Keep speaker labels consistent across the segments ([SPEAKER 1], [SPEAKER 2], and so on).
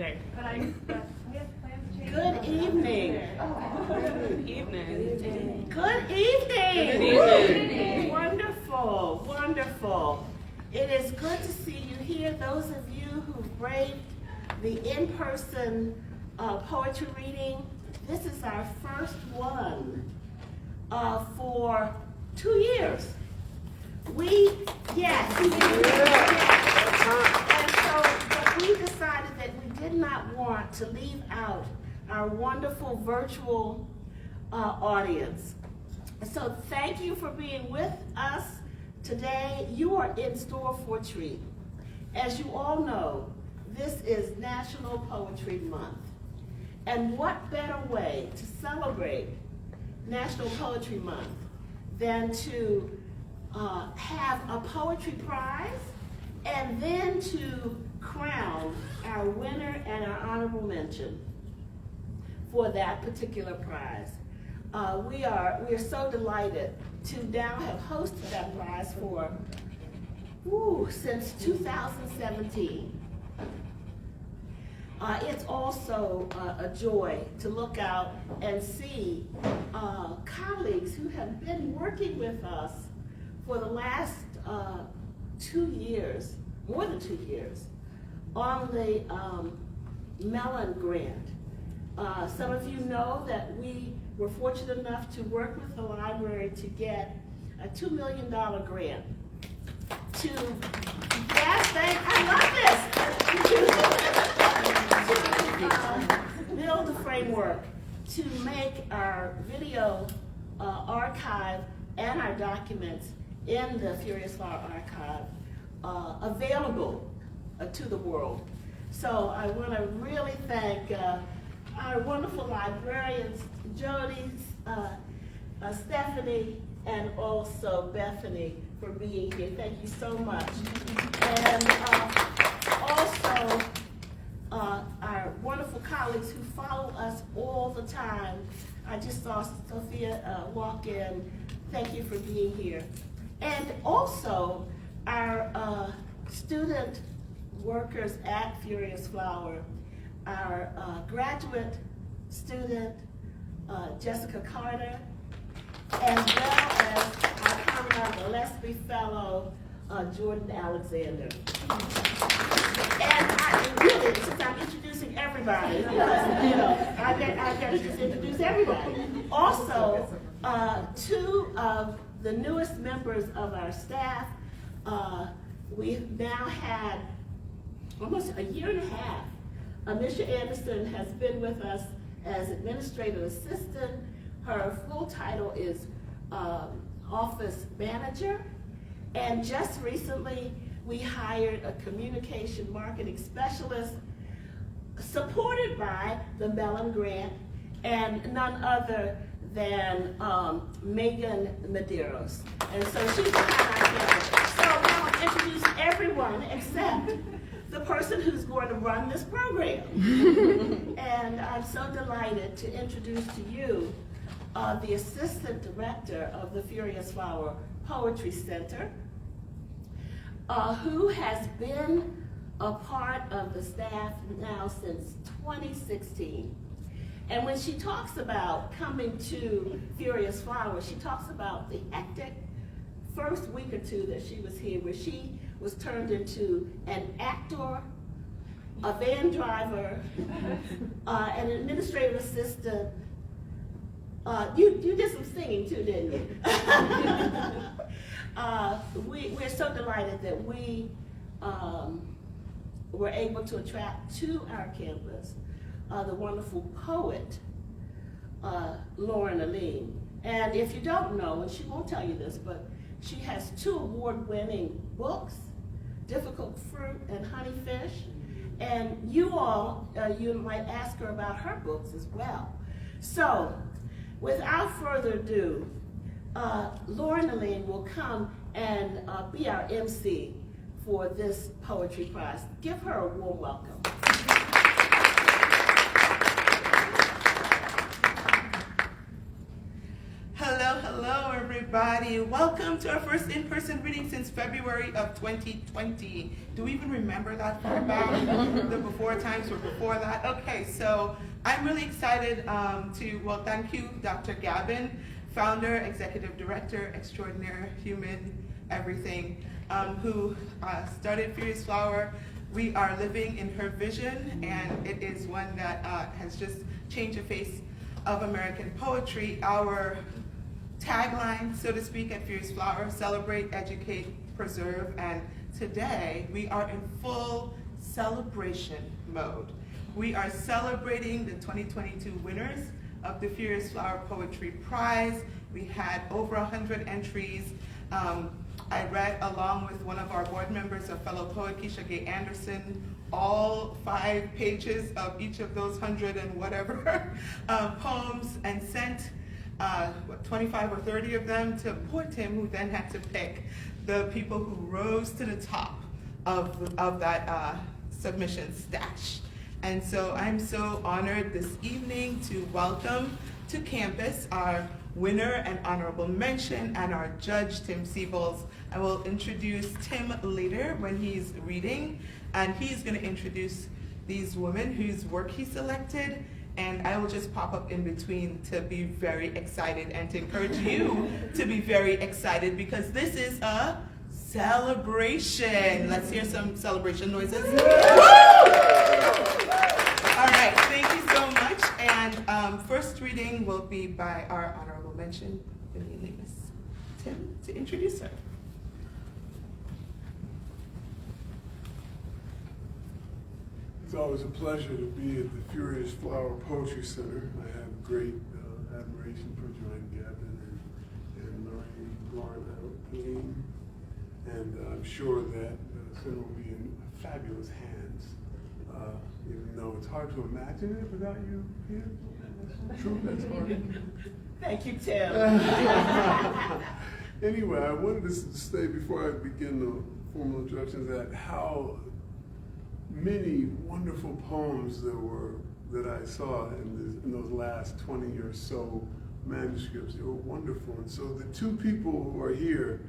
[SPEAKER 1] today.
[SPEAKER 2] Good evening.
[SPEAKER 1] Good evening.
[SPEAKER 2] Good evening.
[SPEAKER 1] Good evening.
[SPEAKER 2] Wonderful, wonderful. It is good to see you here. Those of you who braved the in-person poetry reading, this is our first one for 2 years. Yes. And so, but we decided that we did not want to leave out our wonderful virtual audience. So thank you for being with us today. You are in store for a treat. As you all know, this is National Poetry Month. And what better way to celebrate National Poetry Month than to have a poetry prize and then to crown our winner and our honorable mention for that particular prize. We are so delighted to now have hosted that prize for since 2017. It's also a joy to look out and see colleagues who have been working with us for the last 2 years, more than 2 years, on the Mellon Grant. Some of you know that we were fortunate enough to work with the library to get a $2 million grant to, build a framework to make our video archive and our documents in the Furious Flower Archive available to the world. So I want to really thank our wonderful librarians, Jody, Stephanie, and also Bethany for being here. Thank you so much. And also our wonderful colleagues who follow us all the time. I just saw Sophia walk in. Thank you for being here. And also our student workers at Furious Flower, our graduate student, Jessica Carter, as well as our Conrad Gillespie Fellow, Jordan Alexander. And since I'm introducing everybody, because, I got to just introduce everybody. Also, 2 of the newest members of our staff, we've now had almost a year and a half. Misha Anderson has been with us as administrative assistant. Her full title is office manager. And just recently, we hired a communication marketing specialist supported by the Mellon Grant and none other than Megan Medeiros. And so she's behind our camera. So now I'll introduce everyone except the person who's going to run this program. And I'm so delighted to introduce to you the Assistant Director of the Furious Flower Poetry Center, who has been a part of the staff now since 2016. And when she talks about coming to Furious Flower, she talks about the hectic first week or two that she was here, where she was turned into an actor, a van driver, an administrative assistant. You did some singing too, didn't you? We're so delighted that we were able to attract to our campus the wonderful poet, Lauren Aline. And if you don't know, and she won't tell you this, but she has 2 award-winning books, Difficult Fruit and Honeyfish. And you all, you might ask her about her books as well. So, without further ado, Lauren Aline will come and be our MC for this poetry prize. Give her a warm welcome.
[SPEAKER 3] Hello, hello, everybody. everybody. Welcome to our first in-person reading since February of 2020. Do we even remember that far back? The before times were before that? Okay, so I'm really excited to thank you, Dr. Gavin, founder, executive director, extraordinaire human, everything, who started Furious Flower. We are living in her vision, and it is one that has just changed the face of American poetry. Our tagline, so to speak, at Furious Flower: celebrate, educate, preserve. And today we are in full celebration mode. We are celebrating the 2022 winners of the Furious Flower Poetry Prize. We had over 100 entries. I read, along with one of our board members, a fellow poet, Keisha Gay Anderson, all 5 pages of each of those 100 and whatever poems, and sent 25 or 30 of them to poor Tim, who then had to pick the people who rose to the top of that submission stash. And so I'm so honored this evening to welcome to campus our winner and honorable mention and our judge, Tim Siebels. I will introduce Tim later when he's reading, and he's going to introduce these women whose work he selected, and I will just pop up in between to be very excited and to encourage you to be very excited, because this is a celebration. Let's hear some celebration noises. All right, thank you so much. And first reading will be by our honorable mention, Lemus. Tim, to introduce her.
[SPEAKER 4] It's always a pleasure to be at the Furious Flower Poetry Center. I have great admiration for Joanne Gavin and Lauren, and I'm sure that the center will be in fabulous hands, even though it's hard to imagine it without you here. True, that's hard.
[SPEAKER 2] Thank you, Tim.
[SPEAKER 4] Anyway, I wanted to say before I begin the formal introductions that how many wonderful poems that I saw in those last 20 or so manuscripts. They were wonderful. And so the 2 people who are here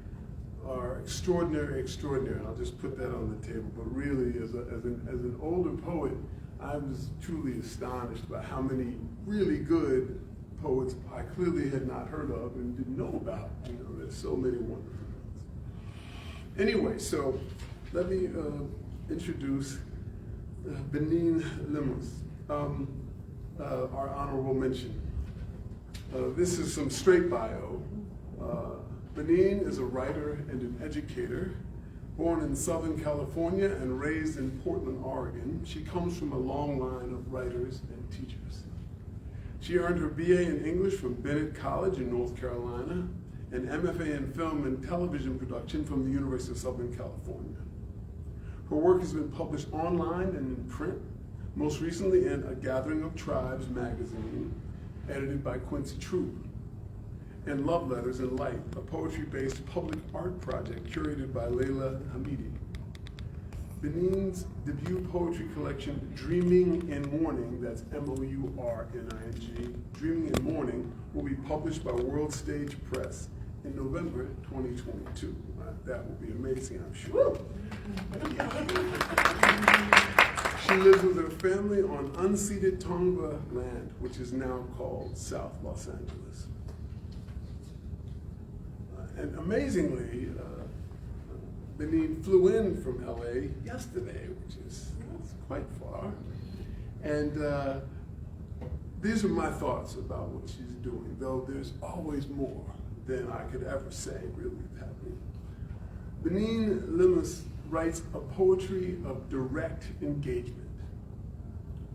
[SPEAKER 4] are extraordinary. I'll just put that on the table. But really, as an older poet, I was truly astonished by how many really good poets I clearly had not heard of and didn't know about. You know, there's so many wonderful ones. Anyway, so let me introduce Benin Lemus, our honorable mention. This is some straight bio. Benin is a writer and an educator. Born in Southern California and raised in Portland, Oregon, she comes from a long line of writers and teachers. She earned her BA in English from Benin College in North Carolina and MFA in Film and Television Production from the University of Southern California. Her work has been published online and in print, most recently in A Gathering of Tribes magazine, edited by Quincy Troop, and Love Letters in Light, a poetry-based public art project curated by Leila Hamidi. Benin's debut poetry collection, Dreaming in Morning, that's M-O-U-R-N-I-N-G, Dreaming in Morning, will be published by World Stage Press in November 2022. That will be amazing, I'm sure. She lives with her family on unceded Tongva land, which is now called South Los Angeles. And amazingly, Benin flew in from LA yesterday, which is quite far. And these are my thoughts about what she's doing, though there's always more than I could ever say really happening. Benin Lemus writes a poetry of direct engagement.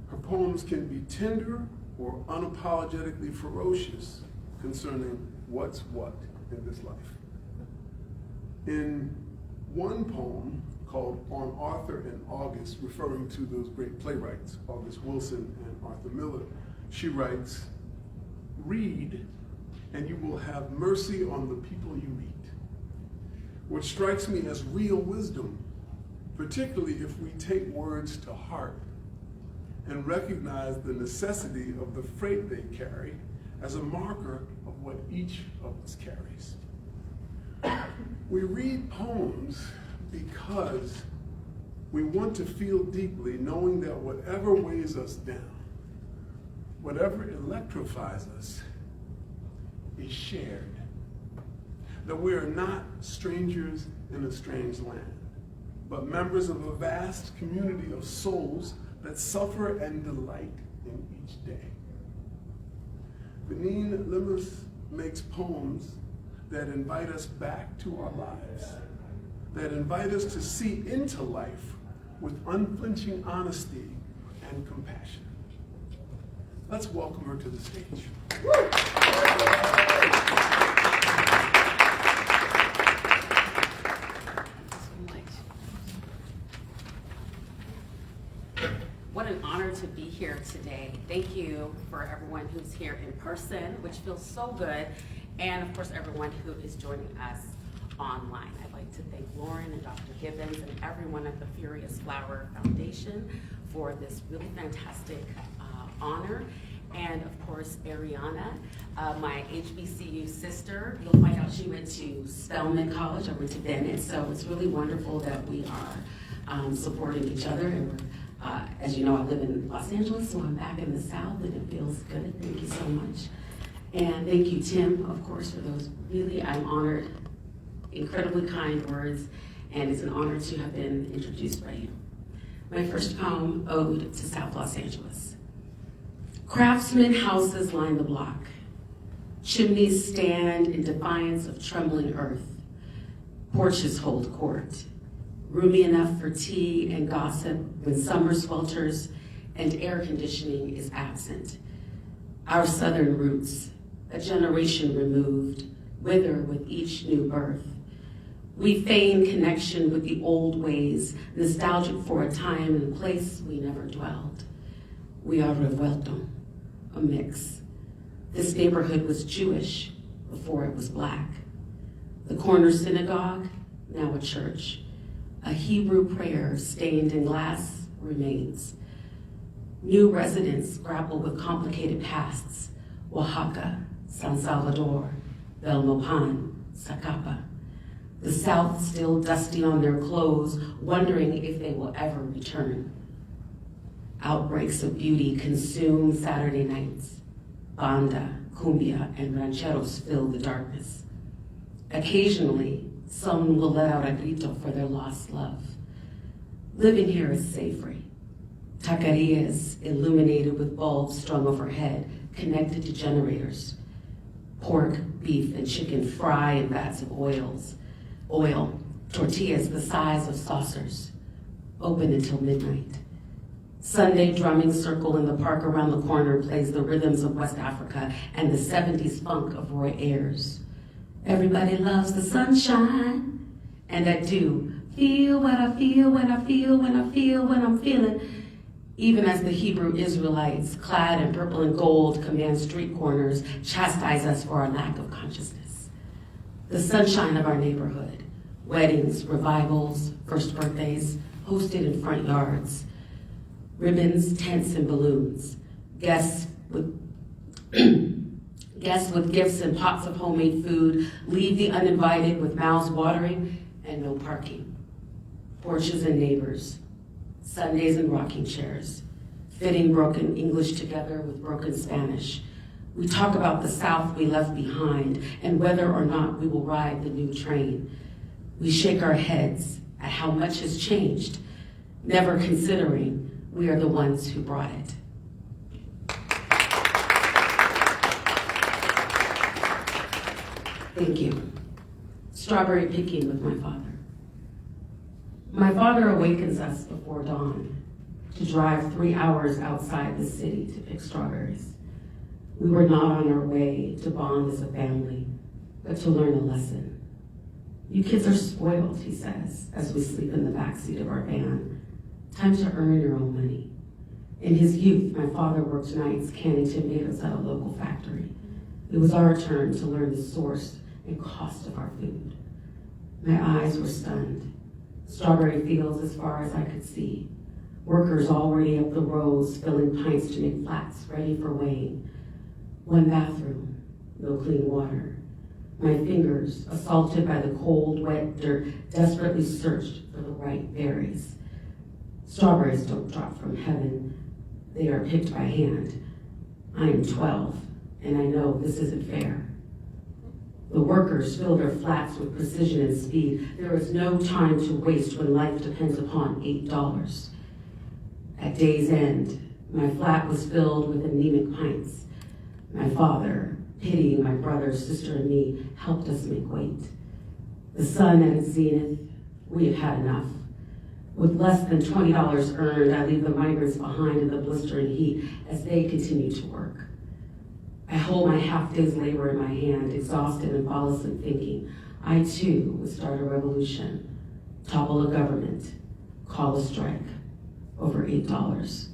[SPEAKER 4] Her poems can be tender or unapologetically ferocious concerning what's what in this life. In one poem called On Arthur and August, referring to those great playwrights, August Wilson and Arthur Miller, she writes, "Read, and you will have mercy on the people you meet." What strikes me as real wisdom, particularly if we take words to heart and recognize the necessity of the freight they carry as a marker of what each of us carries. We read poems because we want to feel deeply, knowing that whatever weighs us down, whatever electrifies us, is shared. That we are not strangers in a strange land, but members of a vast community of souls that suffer and delight in each day. Benin Lemus makes poems that invite us back to our lives, that invite us to see into life with unflinching honesty and compassion. Let's welcome her to the stage.
[SPEAKER 1] What an honor to be here today. Thank you for everyone who's here in person, which feels so good, and of course everyone who is joining us online. I'd like to thank Lauren and Dr. Gibbons and everyone at the Furious Flower Foundation for this really fantastic honor. And of course, Ariana, my HBCU sister. You'll find out she went to Spelman College. I went to Benin, so it's really wonderful that we are supporting each other. And we're, as you know, I live in Los Angeles, so I'm back in the South, and it feels good. Thank you so much. And thank you, Tim, of course, for those really, I'm honored, incredibly kind words, and it's an honor to have been introduced by you. My first poem, Ode to South Los Angeles. Craftsman houses line the block. Chimneys stand in defiance of trembling earth. Porches hold court, roomy enough for tea and gossip when summer swelters and air conditioning is absent. Our southern roots, a generation removed, wither with each new birth. We feign connection with the old ways, nostalgic for a time and a place we never dwelled. We are revuelto, a mix. This neighborhood was Jewish before it was Black. The corner synagogue, now a church. A Hebrew prayer stained in glass remains. New residents grapple with complicated pasts. Oaxaca, San Salvador, Belmopan, Zacapa. The South still dusty on their clothes, wondering if they will ever return. Outbreaks of beauty consume Saturday nights. Banda, cumbia, and rancheros fill the darkness. Occasionally, someone will let out a grito for their lost love. Living here is savory. Taquerias illuminated with bulbs strung overhead, connected to generators. Pork, beef, and chicken fry in vats of oil, tortillas the size of saucers, open until midnight. Sunday drumming circle in the park around the corner plays the rhythms of West Africa and the 70s funk of Roy Ayers. Everybody loves the sunshine, and I do feel what I feel when I feel when I feel when I'm feeling. Even as the Hebrew Israelites, clad in purple and gold, command street corners, chastise us for our lack of consciousness. The sunshine of our neighborhood, weddings, revivals, first birthdays, hosted in front yards, ribbons, tents, and balloons, guests with gifts and pots of homemade food, leave the uninvited with mouths watering and no parking. Porches and neighbors, Sundays and rocking chairs, fitting broken English together with broken Spanish. We talk about the South we left behind and whether or not we will ride the new train. We shake our heads at how much has changed, never considering we are the ones who brought it. Thank you. Strawberry picking with my father. My father awakens us before dawn to drive 3 hours outside the city to pick strawberries. We were not on our way to bond as a family, but to learn a lesson. You kids are spoiled, he says, as we sleep in the backseat of our van. Time to earn your own money. In his youth, my father worked nights canning tomatoes at a local factory. It was our turn to learn the source and cost of our food. My eyes were stunned. Strawberry fields as far as I could see. Workers already up the rows filling pints to make flats ready for weighing. One bathroom, no clean water.
[SPEAKER 5] My fingers, assaulted by the cold, wet dirt, desperately searched for the right berries. Strawberries don't drop from heaven. They are picked by hand. I am 12, and I know this isn't fair. The workers fill their flats with precision and speed. There is no time to waste when life depends upon $8. At day's end, my flat was filled with anemic pints. My father, pitying my brother, sister, and me, helped us make weight. The sun at its zenith, we have had enough. With less than $20 earned, I leave the migrants behind in the blistering heat as they continue to work. I hold my half-day's labor in my hand, exhausted and fall asleep thinking, I too would start a revolution, topple a government, call a strike over $8.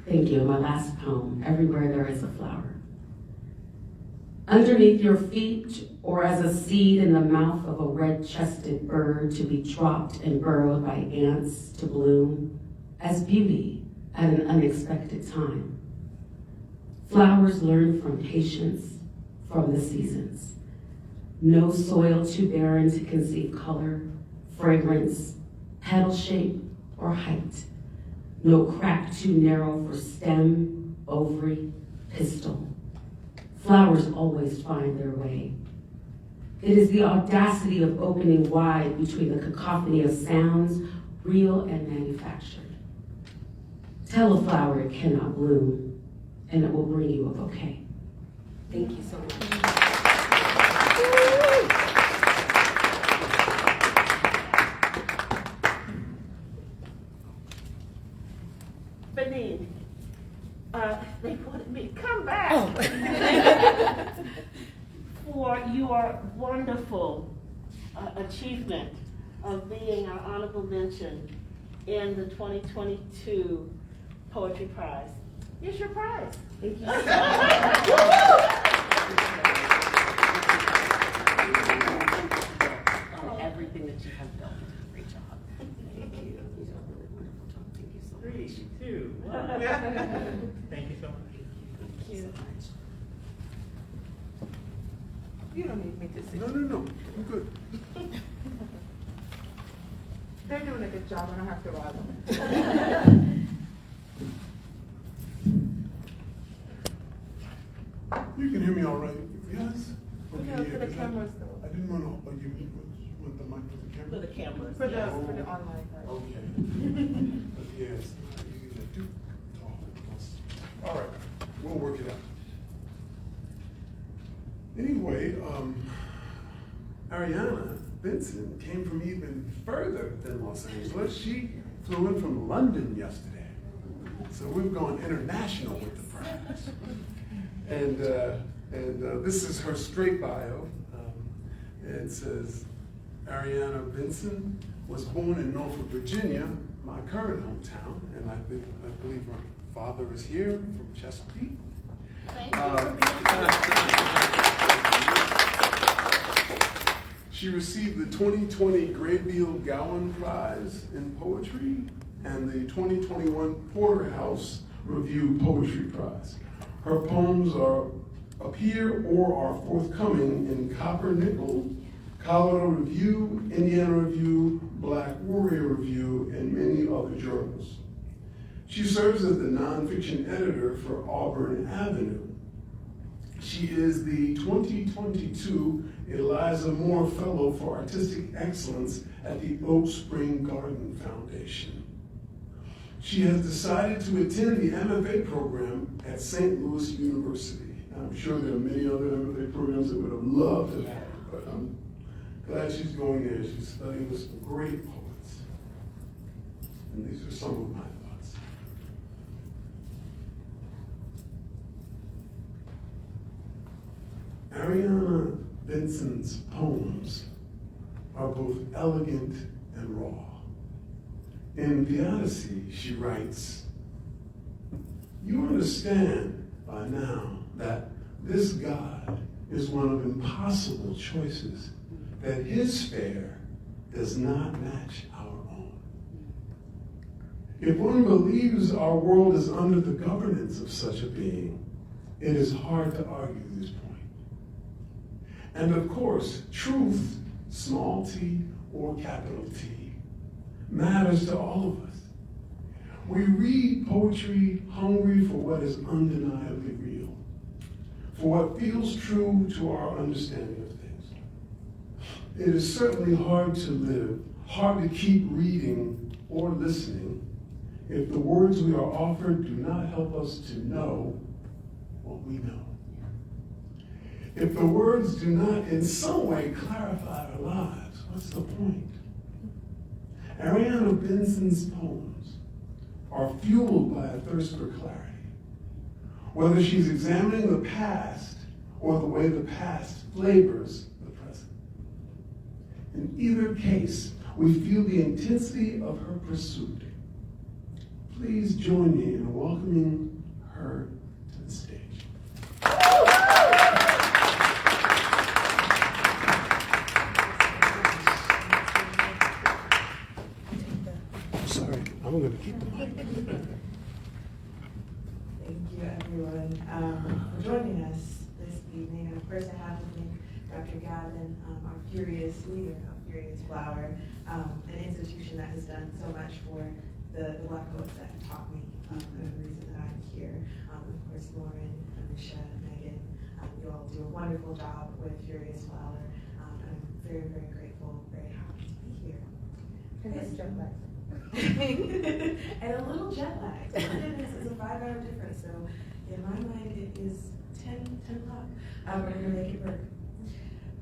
[SPEAKER 5] Thank you. My last poem, Everywhere There Is a Flower. Underneath your feet, or as a seed in the mouth of a red-chested bird to be dropped and burrowed by ants to bloom, as beauty at an unexpected time. Flowers learn from patience, from the seasons. No soil too barren to conceive color, fragrance, petal shape, or height. No crack too narrow for stem, ovary, pistil. Flowers always find their way. It is the audacity of opening wide between the cacophony of sounds, real and manufactured. Tell a flower it cannot bloom, and it will bring you a bouquet.
[SPEAKER 1] Thank you so much.
[SPEAKER 2] Benin, they wanted me to come back for your wonderful achievement of being our honorable mention in the 2022 Poetry Prize. Here's your prize.
[SPEAKER 1] Thank you. On everything that you have done. Great job. Thank you. You did a really wonderful job. Thank you so much.
[SPEAKER 3] 3, 2, 1. Thank you so much.
[SPEAKER 1] Thank you so much.
[SPEAKER 3] You don't need me to sing.
[SPEAKER 4] No, I'm good.
[SPEAKER 3] They're doing a good job, I don't have to rile them.
[SPEAKER 4] You can hear me all right? Yes?
[SPEAKER 3] No, for the cameras though.
[SPEAKER 4] I didn't want to, you want the mic for the camera?
[SPEAKER 2] For the cameras.
[SPEAKER 3] For
[SPEAKER 2] yes.
[SPEAKER 3] the online part.
[SPEAKER 4] Okay. But yes, you do talk. All right, we'll work it out. Anyway, Ariana Benson came from even further than Los Angeles. She flew in from London yesterday. So we've gone international with the prize. And this is her straight bio. It says, Ariana Vincent was born in Norfolk, Virginia, my current hometown, and I believe her father is here from Chesapeake.
[SPEAKER 2] Thank you for being here.
[SPEAKER 4] She received the 2020 Graybeard Gowan Prize in Poetry and the 2021 Porterhouse Review Poetry Prize. Her poems appear or are forthcoming in Copper Nickel, Colorado Review, Indiana Review, Black Warrior Review, and many other journals. She serves as the nonfiction editor for Auburn Avenue. She is the 2022 Eliza Moore Fellow for Artistic Excellence at the Oak Spring Garden Foundation. She has decided to attend the MFA program at St. Louis University. I'm sure there are many other MFA programs that would have loved to have her, but I'm glad she's going there. She's studying with some great poets. And these are some of my thoughts. Ariana Vincent's poems are both elegant and raw. In The Odyssey, she writes, "You understand by now that this God is one of impossible choices, that his fare does not match our own. If one believes our world is under the governance of such a being, it is hard to argue this point. And of course, truth, small t or capital T, matters to all of us. We read poetry hungry for what is undeniably real, for what feels true to our understanding of things. It is certainly hard to live, hard to keep reading or listening if the words we are offered do not help us to know what we know. If the words do not in some way clarify our lives, what's the point? Ariana Benson's poems are fueled by a thirst for clarity. Whether she's examining the past or the way the past flavors the present. In either case, we feel the intensity of her pursuit. Please join me in welcoming her to the stage. Sorry, I'm going to keep the mic.
[SPEAKER 6] Thank you, everyone, for joining us this evening. And of course, I have to thank Dr. Gavin, our Furious leader of Furious Flower, an institution that has done so much for the Black folks that have taught me, and the reason that I'm here. Of course, Lauren, Anisha, Megan, you all do a wonderful job with Furious Flower. I'm very, very grateful, very happy to be here. And a little jet lag. London is a 5-hour difference, so in my mind it is 10 o'clock. We're going to make it work.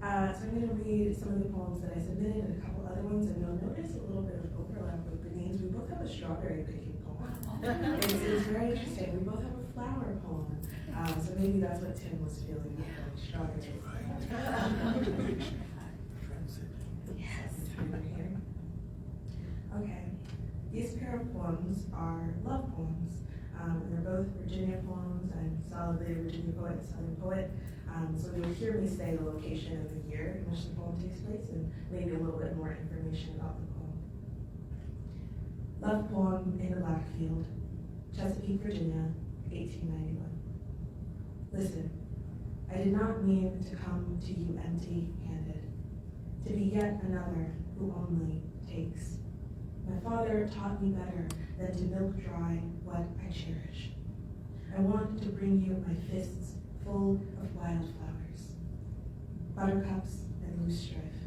[SPEAKER 6] So I'm going to read some of the poems that I submitted and a couple other ones, and you'll notice a little bit of overlap with Benin's. We both have a strawberry picking poem. It's very interesting. We both have a flower poem. So maybe that's what Tim was feeling, like strawberries. Yes. Okay. These pair of poems are love poems. They're both Virginia poems. I'm solidly a Virginia poet, a Southern poet. So you'll hear me say the location of the year in which the poem takes place and maybe a little bit more information about the poem. Love poem in the Blackfield, Chesapeake, Virginia, 1891. Listen, I did not mean to come to you empty-handed, to be yet another who only takes. My father taught me better than to milk dry what I cherish. I want to bring you my fists full of wildflowers, buttercups and loosestrife,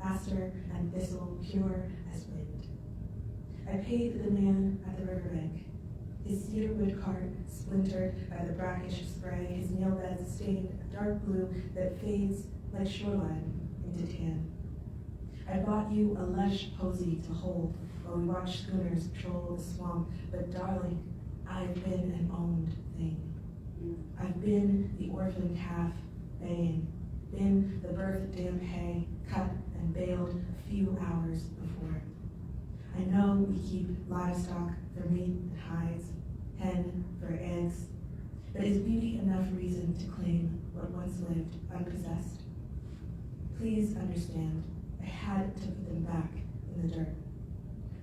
[SPEAKER 6] aster and thistle pure as wind. I paid the man at the riverbank, his cedarwood cart splintered by the brackish spray, his nail beds stained a dark blue that fades like shoreline into tan. I bought you a lush posy to hold while we watched schooners patrol the swamp, but darling, I've been an owned thing. I've been the orphan calf baying, been the birth dam hay cut and baled a few hours before. I know we keep livestock for meat and hides, hen for eggs, but is beauty enough reason to claim what once lived unpossessed? Please understand, I had to put them back in the dirt.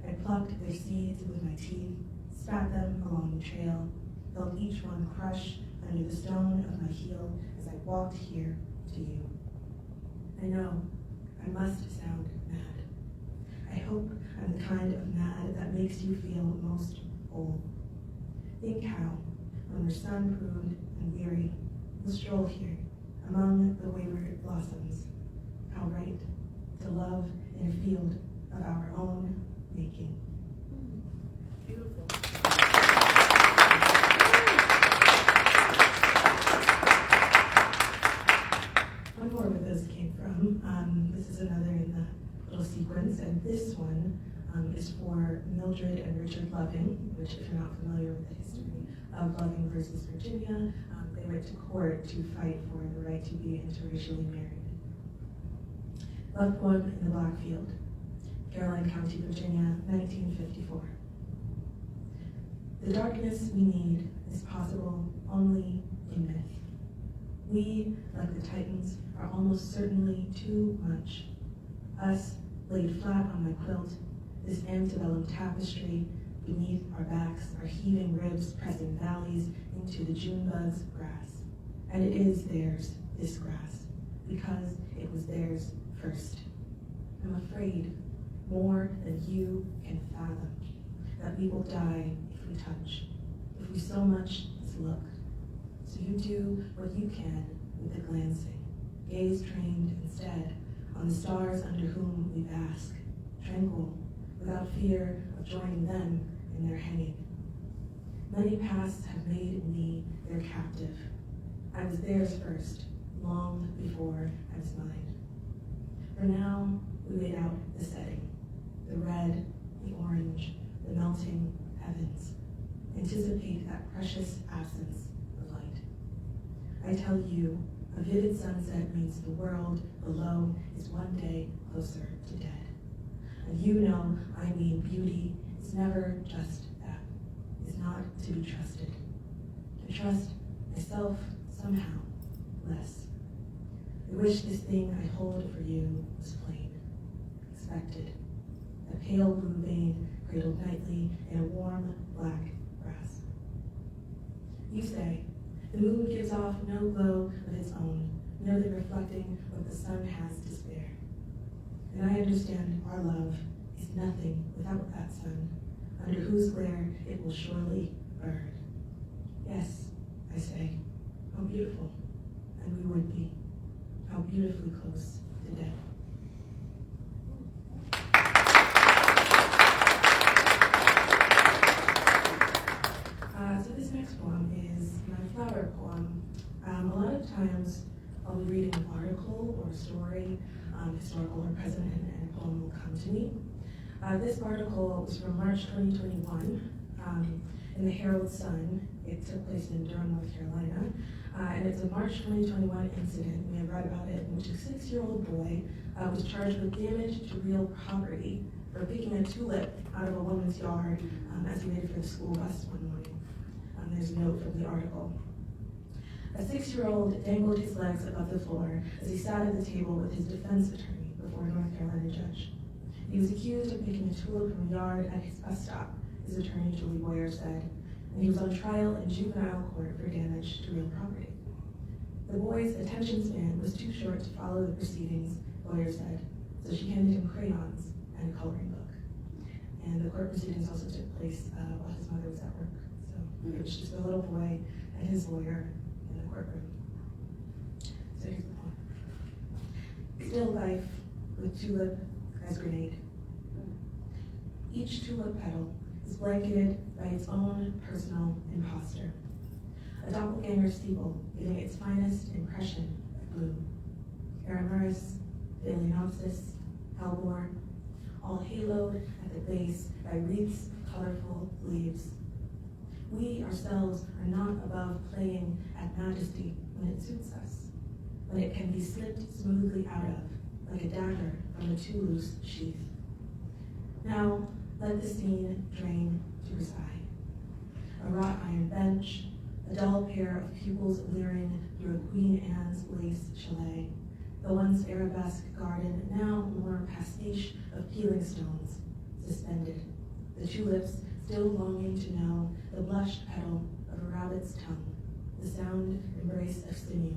[SPEAKER 6] I plucked their seeds with my teeth, spat them along the trail, felt each one crush under the stone of my heel as I walked here to you. I know I must sound mad. I hope I'm the kind of mad that makes you feel most whole. Think how, when we're sun-pruned and weary, we'll stroll here among the wayward blossoms. How right to love in a field of our own making. Beautiful. One more where those came from. This is another in the little sequence, and this one is for Mildred and Richard Loving, which if you're not familiar with the history of Loving versus Virginia, they went to court to fight for the right to be interracially married. Love poem in the Blackfield, Caroline County, Virginia, 1954. The darkness we need is possible only in myth. We, like the Titans, are almost certainly too much. Us, laid flat on my quilt, this antebellum tapestry, beneath our backs, our heaving ribs pressing valleys into the June bug's grass. And it is theirs, this grass, because it was theirs first. I'm afraid, more than you can fathom, that we will die if we touch, if we so much as look. So you do what you can with the glancing, gaze trained instead on the stars under whom we bask, tranquil, without fear of joining them in their hanging. Many paths have made me their captive. I was theirs first, long before I was mine. For now, we wait out the setting, the red, the orange, the melting heavens. Anticipate that precious absence of light. I tell you, a vivid sunset means the world below is one day closer to dead. And you know, I mean, beauty is never just that. It's not to be trusted. To trust myself somehow less. I wish this thing I hold for you was plain, expected. A pale blue vein cradled nightly in a warm black grass. You say, the moon gives off no glow of its own, merely reflecting what the sun has to spare. And I understand our love is nothing without that sun, under whose glare it will surely burn. Yes, I say, how beautiful, and we would be, how beautifully close to death. So this next poem is my flower poem. A lot of times I'll be reading an article or a story, historical or present, and a poem will come to me. This article was from March 2021 in the Herald Sun. It took place in Durham, North Carolina, and it's a March 2021 incident. We have read about it in which a 6-year-old boy was charged with damage to real property for picking a tulip out of a woman's yard as he waited for the school bus one morning. There's a note from the article. A 6-year-old dangled his legs above the floor as he sat at the table with his defense attorney before a North Carolina judge. He was accused of picking a tulip from a yard at his bus stop, his attorney Julie Boyer said, and he was on trial in juvenile court for damage to real property. The boy's attention span was too short to follow the proceedings, Boyer said, so she handed him crayons and a coloring book. And the court proceedings also took place while his mother was at work. So it was just a little boy and his lawyer in the courtroom. So here's the poem. Still life with tulip as grenade. Each tulip petal is blanketed by its own personal imposter. A doppelganger steeple giving its finest impression of bloom. Aramarus, Phalaenopsis, hellebore, all haloed at the base by wreaths of colorful leaves. We ourselves are not above playing at majesty when it suits us, when it can be slipped smoothly out of, like a dagger from a too loose sheath. Now, let the scene drain to reside. A wrought iron bench, a dull pair of pupils leering through a Queen Anne's lace chalet, the once arabesque garden, now more pastiche of peeling stones, suspended, the tulips still longing to know the blushed petal of a rabbit's tongue, the sound embrace of sinew.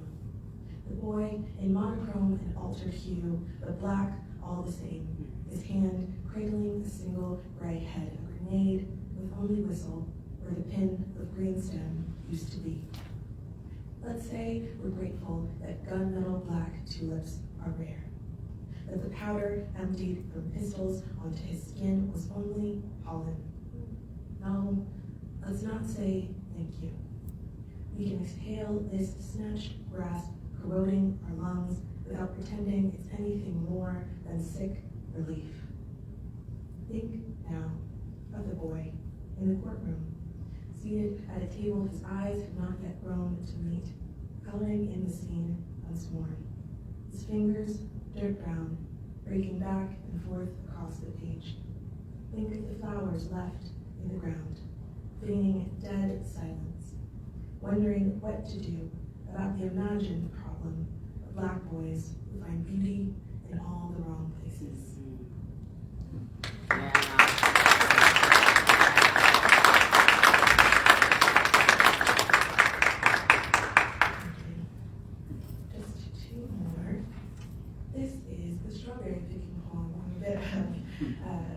[SPEAKER 6] The boy in monochrome and altered hue, but black all the same, his hand cradling a single gray head, a grenade with only whistle where the pin of green stem used to be. Let's say we're grateful that gunmetal black tulips are rare, that the powder emptied from pistols onto his skin was only pollen. No, let's not say thank you. We can exhale this snatched grasp corroding our lungs without pretending it's anything more than sick relief. Think now of the boy in the courtroom, seated at a table his eyes have not yet grown to meet, coloring in the scene unsworn. His fingers dirt brown, breaking back and forth across the page. Think of the flowers left in the ground, feigning dead silence, wondering what to do about the imagined problem of black boys who find beauty in all the wrong places.
[SPEAKER 1] Yeah.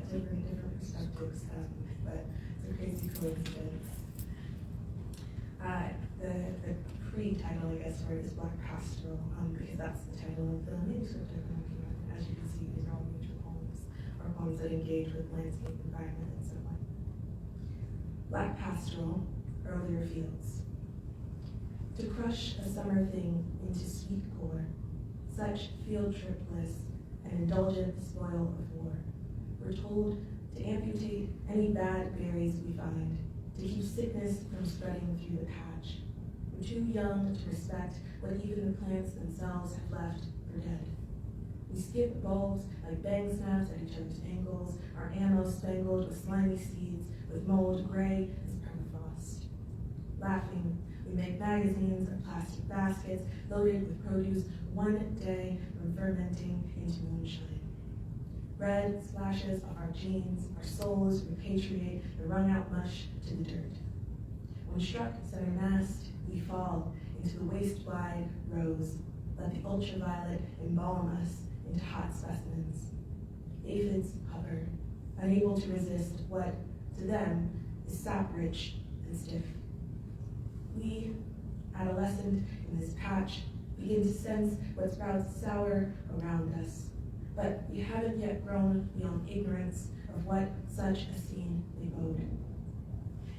[SPEAKER 6] different perspectives, but it's a crazy coincidence. The pre-title, I guess, for it is Black Pastoral, because that's the title of the manuscript I've been working on. As you can see, these are all major poems, or poems that engage with landscape, environment, and so on. Black Pastoral, Earlier Fields. To crush a summer thing into sweet core, such field trip bliss, an indulgent spoil of war. We're told to amputate any bad berries we find, to keep sickness from spreading through the patch. We're too young to respect what even the plants themselves have left for dead. We skip bulbs like bang snaps at each other's ankles, our ammo spangled with slimy seeds, with mold gray as permafrost. Laughing, we make magazines of plastic baskets loaded with produce one day from fermenting into moonshine. Red splashes of our jeans, our souls repatriate the wrung-out mush to the dirt. When struck center mast, we fall into the waist-wide rose. Let the ultraviolet embalm us into hot specimens. Aphids hover, unable to resist what, to them, is sap-rich and stiff. We, adolescent in this patch, begin to sense what sprouts sour around us. But we haven't yet grown beyond ignorance of what such a scene may bode.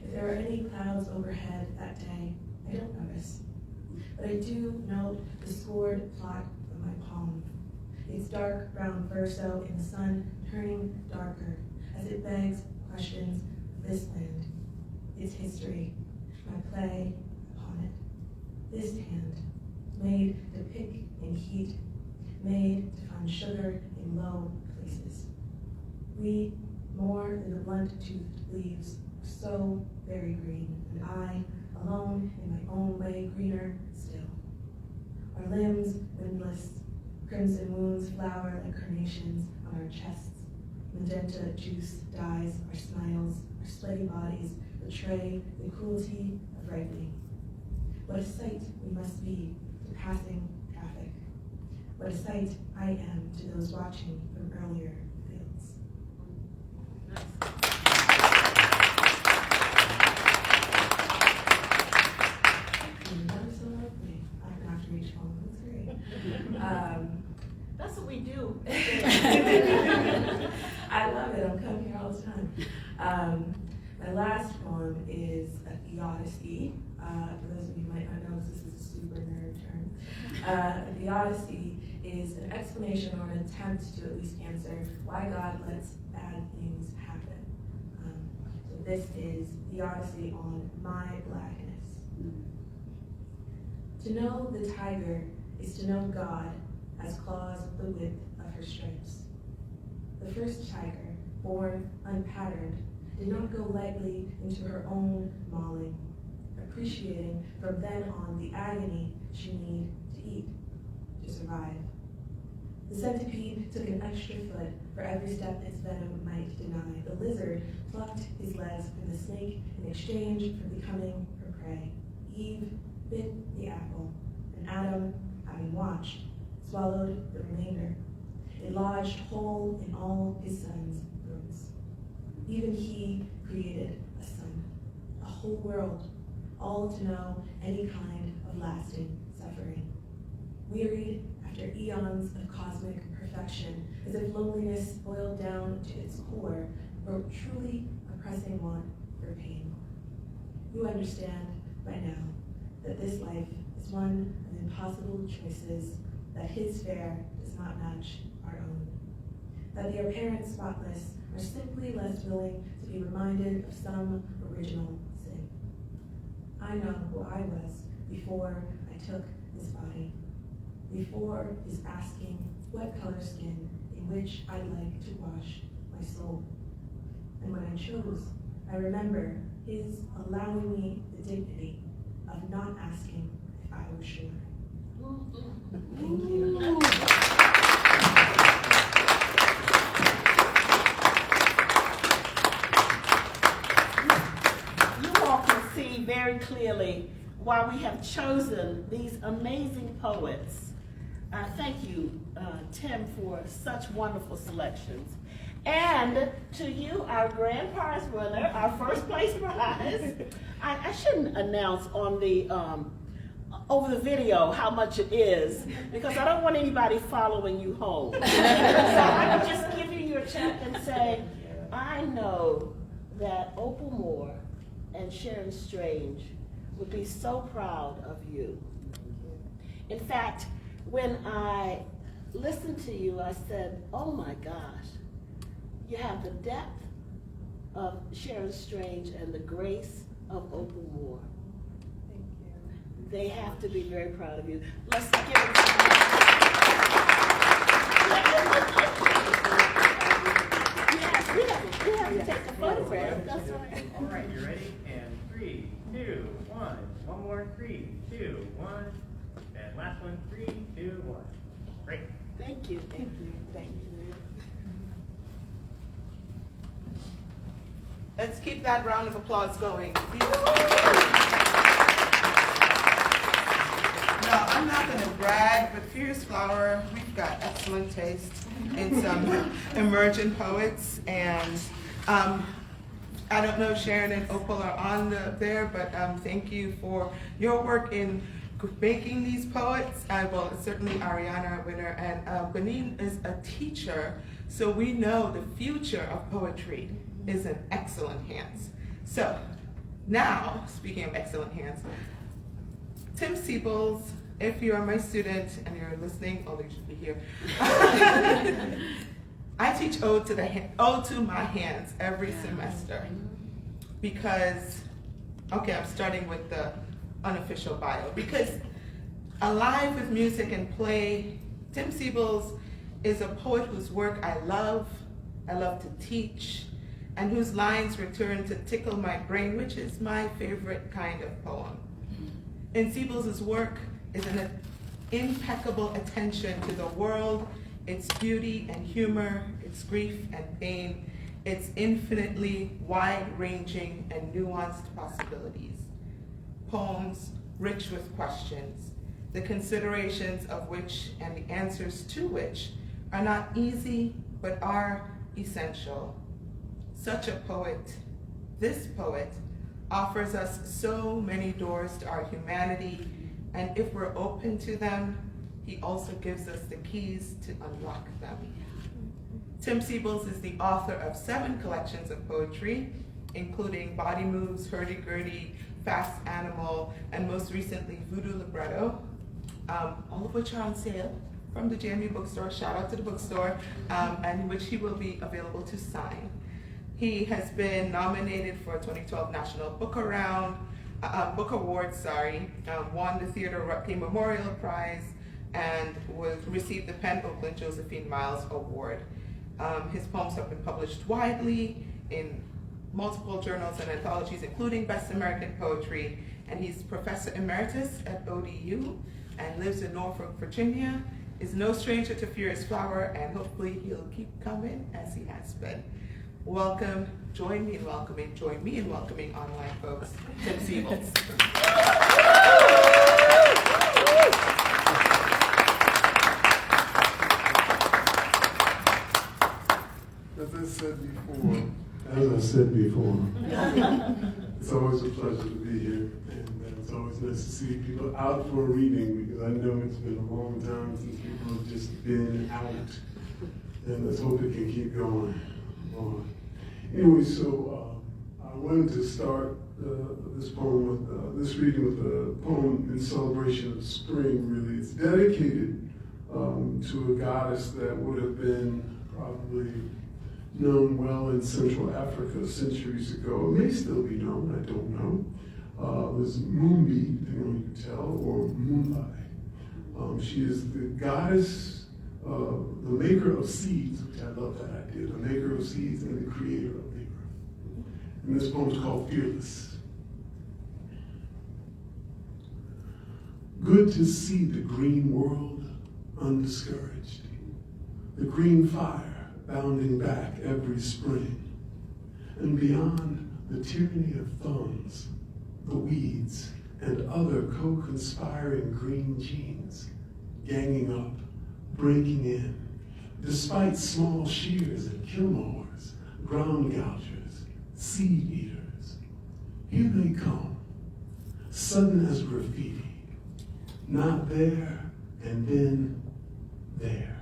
[SPEAKER 6] If there are any clouds overhead that day, I don't notice. But I do note the scored plot of my palm, its dark brown verso in the sun turning darker as it begs questions of this land, its history, my play upon it. This hand, made to pick in heat, made to find sugar in low places. We, more than the blunt-toothed leaves, are so very green, and I, alone in my own way, greener still. Our limbs windless, crimson wounds flower like carnations on our chests. Magenta juice dyes our smiles, our sweaty bodies betray the cruelty of ripening. What a sight we must be to passing traffic. What a sight I am to those watching from earlier fields. I don't have to reach home. That's great.
[SPEAKER 2] That's what we do.
[SPEAKER 6] I love it. I'm coming here all the time. My last poem is a theodicy. For those of you who might not know, this is a super nerd term. A theodicy is an explanation or an attempt to at least answer why God lets bad things happen. So this is theodicy on my blackness. To know the tiger is to know God as claws the width of her stripes. The first tiger, born unpatterned, did not go lightly into her own mauling, appreciating from then on the agony she needed to eat, to survive. The centipede took an extra foot for every step its venom might deny. The lizard plucked his legs from the snake in exchange for becoming her prey. Eve bit the apple, and Adam, having watched, swallowed the remainder. It lodged whole in all his son's throats. Even he created a son, a whole world, all to know any kind of lasting suffering. Wearied after eons of cosmic perfection, as if loneliness boiled down to its core, or truly a pressing want for pain. You understand by now that this life is one of impossible choices, that his fare does not match our own, that the apparent spotless are simply less willing to be reminded of some original sin. I know who I was before I took this body, before his asking what color skin in which I'd like to wash my soul. And when I chose, I remember his allowing me the dignity of not asking if I were sure. Thank you.
[SPEAKER 2] You all can see very clearly why we have chosen these amazing poets. Thank you, Tim, for such wonderful selections. And to you, our grand prize winner, our first place prize. I shouldn't announce on the over the video how much it is, because I don't want anybody following you home. So I would just give you your check and say, I know that Opal Moore and Sharon Strange would be so proud of you. In fact, when I listened to you, I said, oh my gosh, you have the depth of Sharon Strange and the grace of Opal Moore.
[SPEAKER 6] Thank you.
[SPEAKER 2] They have to be very proud of you. Let's give it Yes, we have to take a photograph. That's right.
[SPEAKER 7] All right, you ready? And 3, 2, 1. One more. 3, 2, 1. And last one. 3, 2, 1. Great.
[SPEAKER 2] Thank you. Thank you. Thank you.
[SPEAKER 3] Let's keep that round of applause going. No, I'm not going to brag, but Fierce Flower, we've got excellent taste in some emerging poets. And I don't know if Sharon and Opal are on there, but thank you for your work in making these poets. Well, certainly Ariana, a winner, and Benin is a teacher, so we know the future of poetry is in excellent hands. So now, speaking of excellent hands, Tim Siebels, if you are my student and you're listening, although you should be here, I teach Ode to My Hands every semester because, okay, I'm starting with the unofficial bio, because alive with music and play, Tim Siebels is a poet whose work I love to teach, and whose lines return to tickle my brain, which is my favorite kind of poem. In Siebels' work is an impeccable attention to the world, its beauty and humor, its grief and pain, its infinitely wide-ranging and nuanced possibilities. Poems rich with questions, the considerations of which and the answers to which are not easy, but are essential. Such a poet, this poet, offers us so many doors to our humanity, and if we're open to them, he also gives us the keys to unlock them. Tim Siebels is the author of 7 collections of poetry, including Body Moves, Hurdy-Gurdy, Fast Animal, and most recently, Voodoo Libretto, all of which are on sale from the JMU bookstore. Shout out to the bookstore, and which he will be available to sign. He has been nominated for a 2012 National Book Award, won the Theodore Ruttke Memorial Prize, and received the Penn Oakland Josephine Miles Award. His poems have been published widely in multiple journals and anthologies, including Best American Poetry, and he's Professor Emeritus at ODU and lives in Norfolk, Virginia, is no stranger to Fierce Flower, and hopefully he'll keep coming as he has been. Welcome, join me in welcoming online folks, Tim Siebels.
[SPEAKER 4] As I said before, it's always a pleasure to be here, and it's always nice to see people out for a reading, because I know it's been a long time since people have just been out, and let's hope it can keep going on. Anyway, so I wanted to start this reading with a poem in celebration of spring, really. It's dedicated to a goddess that would have been probably known well in Central Africa centuries ago. It may still be known, I don't know. It was Mumbi, depending on you can tell, or Mumbai. She is the goddess, the maker of seeds, which I love that idea, the maker of seeds and the creator of labor. And this poem is called Fearless. Good to see the green world undiscouraged, the green fire bounding back every spring, and beyond the tyranny of thorns, the weeds, and other co-conspiring green genes, ganging up, breaking in, Despite small shears and kill mowers, ground gougers, seed eaters, here they come, sudden as graffiti, not there and then there,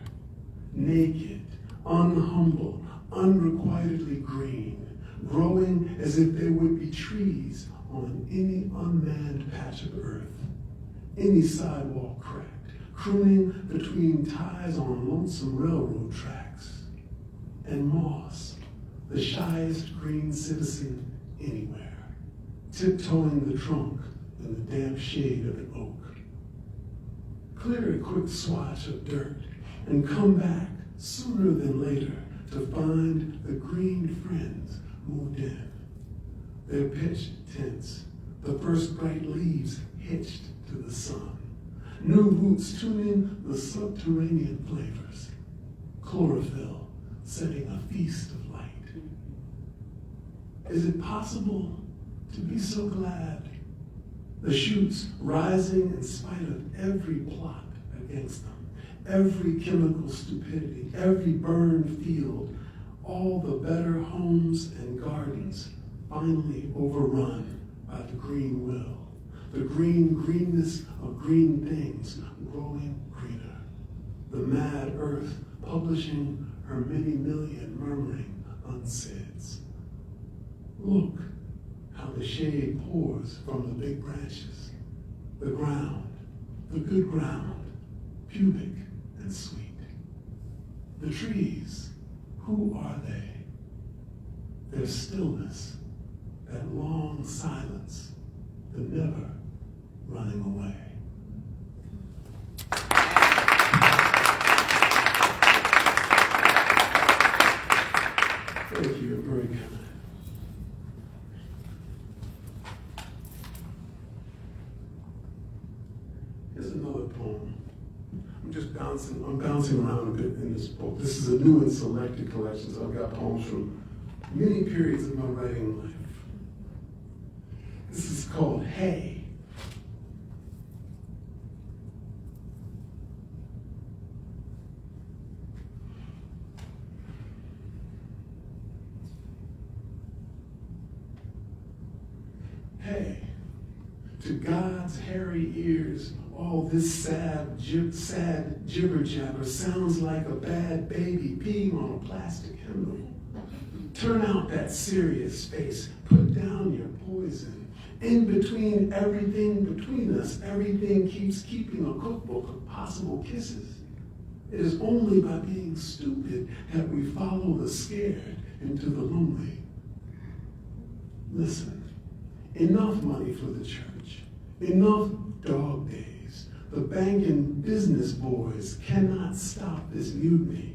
[SPEAKER 4] naked, unhumble, unrequitedly green, growing as if there would be trees on any unmanned patch of earth, any sidewalk cracked, crooning between ties on lonesome railroad tracks, and moss, the shyest green citizen anywhere, tiptoeing the trunk in the damp shade of an oak. Clear a quick swatch of dirt and come back sooner than later to find the green friends moved in. Their pitched tents, the first bright leaves hitched to the sun. New roots tuning the subterranean flavors. Chlorophyll setting a feast of light. Is it possible to be so glad? The shoots rising in spite of every plot against them, every chemical stupidity, every burned field, all the better homes and gardens finally overrun by the green will, the greenness of green things growing greener, the mad earth publishing her many million murmuring unsays. Look how the shade pours from the big branches, the ground, the good ground, pubic and sweet. The trees, who are they? Their stillness, that long silence, the never running away. Thank you, very kind. Here's another poem. I'm bouncing around a bit in this book. This is a new and selected collection, so I've got poems from many periods of my writing life. This is called Hey. Hey, to God's hairy ears, all this sad jibber jabber sounds like a bad baby peeing on a plastic hymnal. Turn out that serious face, put down your poison. In between everything between us, everything keeps keeping a cookbook of possible kisses. It is only by being stupid that we follow the scared into the lonely. Listen. Enough money for the church, enough dog days. The bank and business boys cannot stop this mutiny,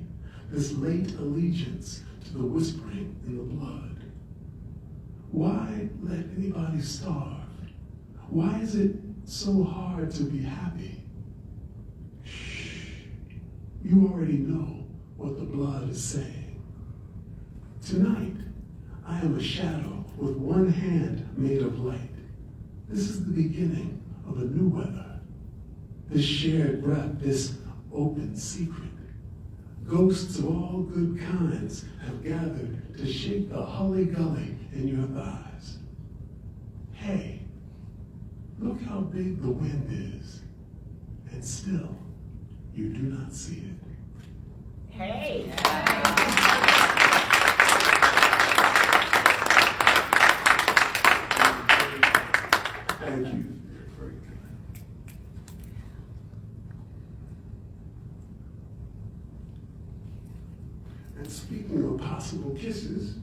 [SPEAKER 4] this late allegiance to the whispering in the blood. Why let anybody starve? Why is it so hard to be happy? Shh, you already know what the blood is saying. Tonight, I am a shadow with one hand made of light. This is the beginning of a new weather. This shared breath, this open secret. Ghosts of all good kinds have gathered to shake the hully-gully in your thighs. Hey, look how big the wind is, and still you do not see it.
[SPEAKER 2] Hey.
[SPEAKER 4] Thank you. Very good. And speaking of possible kisses,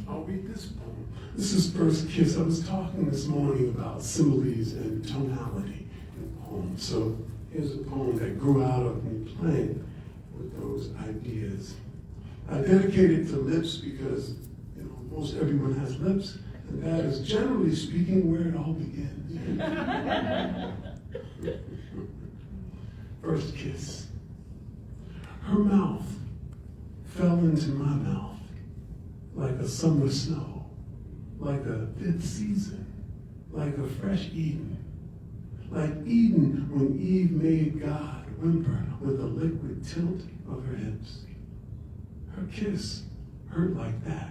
[SPEAKER 4] I'll read this poem. This is First Kiss. I was talking this morning about similes and tonality in poems. So here's a poem that grew out of me playing with those ideas. I dedicate it to lips because, most everyone has lips. And that is, generally speaking, where it all begins. First kiss. Her mouth fell into my mouth like a summer snow, like a fifth season, like a fresh Eden, like Eden when Eve made God whimper with the liquid tilt of her hips. Her kiss hurt like that.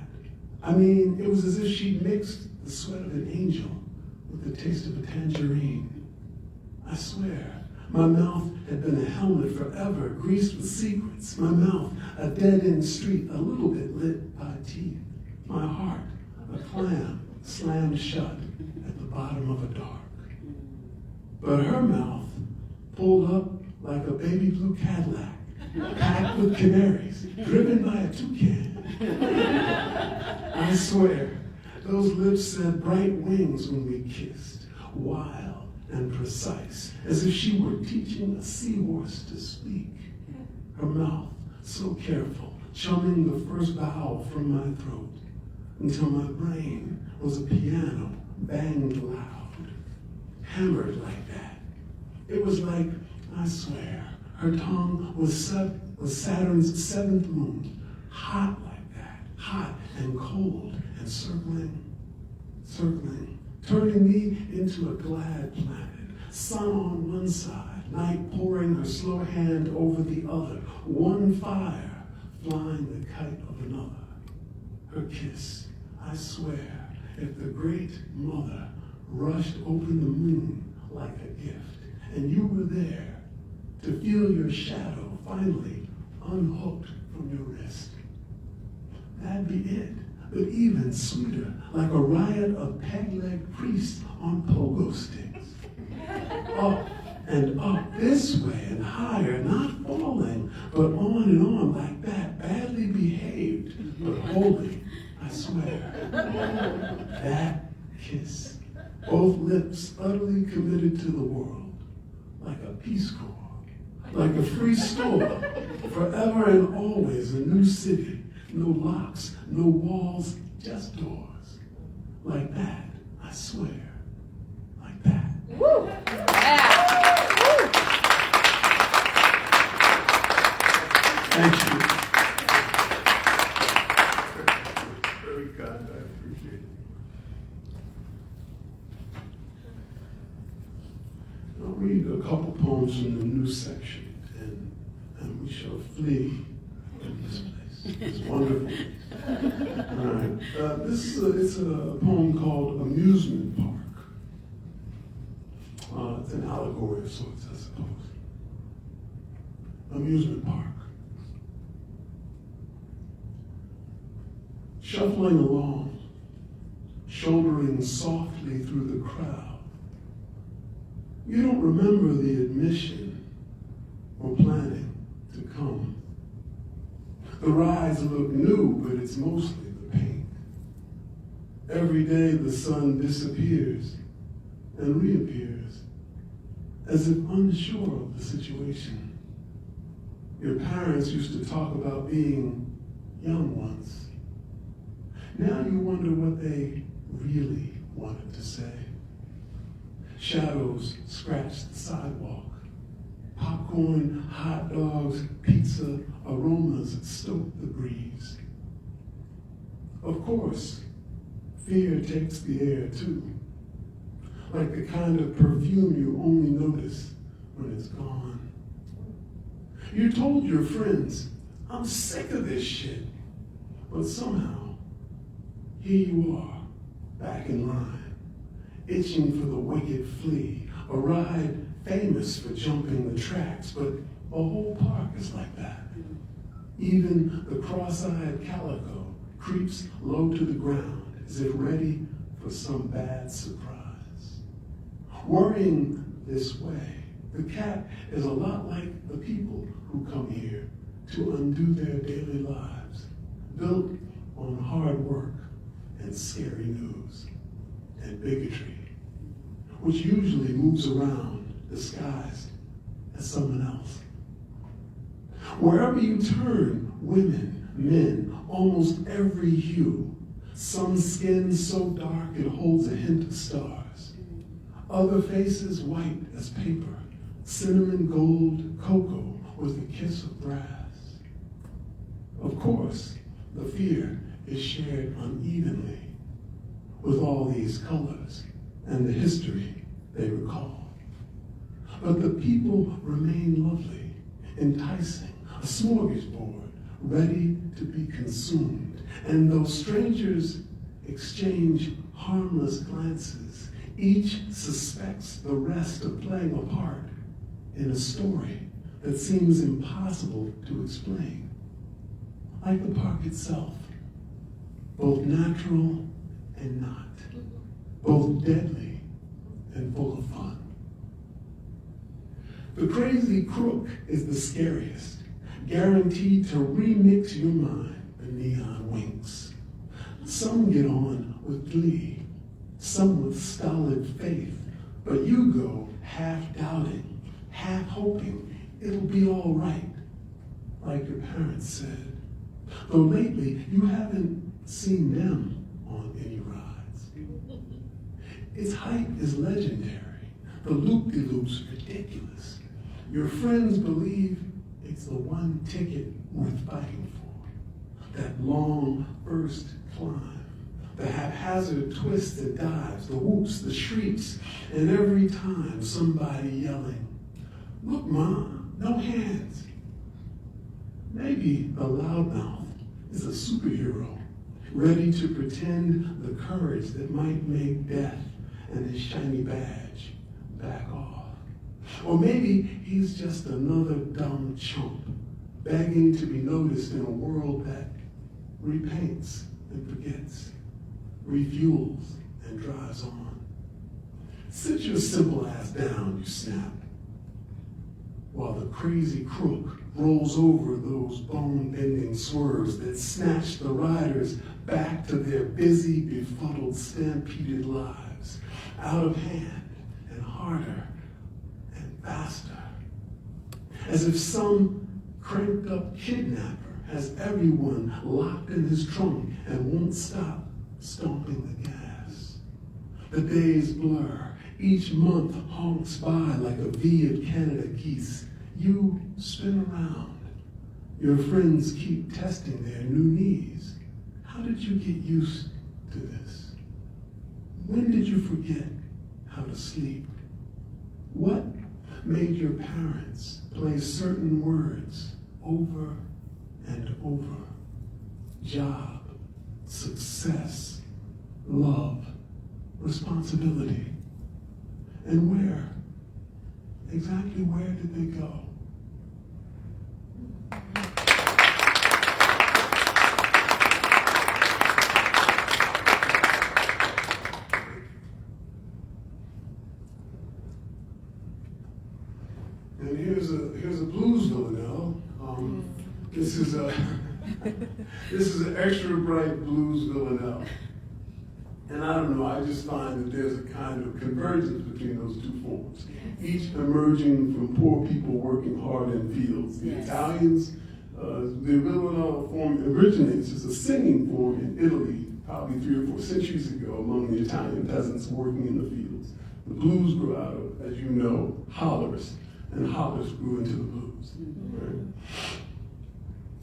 [SPEAKER 4] I mean, it was as if she'd mixed the sweat of an angel with the taste of a tangerine. I swear, my mouth had been a helmet forever, greased with secrets. My mouth, a dead-end street, a little bit lit by teeth. My heart, a clam slammed shut at the bottom of a dark. But her mouth pulled up like a baby blue Cadillac, packed with canaries, driven by a toucan. I swear, those lips said bright wings when we kissed, wild and precise, as if she were teaching a seahorse to speak. Her mouth, so careful, chumming the first vowel from my throat, until my brain was a piano banged loud, hammered like that. It was like, I swear, her tongue was Saturn's seventh moon, hot like that, hot and cold and circling, turning me into a glad planet, sun on one side, night pouring her slow hand over the other, one fire flying the kite of another. Her kiss, I swear, if the great mother rushed open the moon like a gift, and you were there to feel your shadow finally unhooked from your wrist. That'd be it, but even sweeter, like a riot of peg-leg priests on pogo sticks. Up and up, this way and higher, not falling, but on and on like that, badly behaved, but holy, I swear. That kiss, both lips utterly committed to the world, like a Peace Corps, like a free store, forever and always a new city, no locks, no walls, just doors. Like that, I swear, like that.
[SPEAKER 1] Woo! Yeah. Woo!
[SPEAKER 4] Thank you. Very kind, I appreciate it. I'll read a couple poems from the new section, and we shall flee from this place. It's wonderful. All right. It's a poem called Amusement Park. It's an allegory of sorts, I suppose. Amusement Park. Shuffling along, shouldering softly through the crowd. You don't remember the admission or planning to come. The rides look new, but it's mostly the paint. Every day the sun disappears and reappears, as if unsure of the situation. Your parents used to talk about being young once. Now you wonder what they really wanted to say. Shadows scratch the sidewalk. Popcorn, hot dogs, pizza, aromas stoke the breeze. Of course, fear takes the air too, like the kind of perfume you only notice when it's gone. You told your friends, I'm sick of this shit, but somehow, here you are, back in line, itching for the wicked flea, a ride famous for jumping the tracks, but the whole park is like that. Even the cross-eyed calico creeps low to the ground as if ready for some bad surprise. Worrying this way, the cat is a lot like the people who come here to undo their daily lives, built on hard work and scary news and bigotry, which usually moves around disguised as someone else. Wherever you turn, women, men, almost every hue, some skin so dark it holds a hint of stars, other faces white as paper, cinnamon gold cocoa with a kiss of brass. Of course, the fear is shared unevenly with all these colors and the history they recall. But the people remain lovely, enticing, a smorgasbord ready to be consumed. And though strangers exchange harmless glances, each suspects the rest of playing a part in a story that seems impossible to explain. Like the park itself, both natural and not, both deadly and full of fun. The crazy crook is the scariest, guaranteed to remix your mind, the neon winks. Some get on with glee, some with stolid faith, but you go half doubting, half hoping it'll be all right, like your parents said. Though lately you haven't seen them on any rides. Its height is legendary, the loop-de-loops ridiculous. Your friends believe it's the one ticket worth fighting for. That long first climb, the haphazard twists and dives, the whoops, the shrieks, and every time somebody yelling, "Look, Mom, no hands." Maybe the loudmouth is a superhero, ready to pretend the courage that might make death and his shiny badge back off. Or maybe he's just another dumb chump, begging to be noticed in a world that repaints and forgets, refuels and drives on. Sit your simple ass down, you snap, while the crazy crook rolls over those bone-bending swerves that snatch the riders back to their busy, befuddled, stampeded lives, out of hand and harder and faster. As if some cranked-up kidnapper has everyone locked in his trunk and won't stop stomping the gas. The days blur. Each month honks by like a V of Canada geese. You spin around. Your friends keep testing their new knees. How did you get used to this? When did you forget how to sleep? What made your parents play certain words over and over? Job, success, love, responsibility. And where? Exactly where did they go? And here's a blues villanelle. This is an extra bright blues villanelle. And I don't know, I just find that there's a kind of convergence between those two forms, each emerging from poor people working hard in fields. The Italians, the villanelle form originates as a singing form in Italy, probably 3 or 4 centuries ago, among the Italian peasants working in the fields. The blues grew out of, as you know, hollers, and hollers grew into the blues. Right?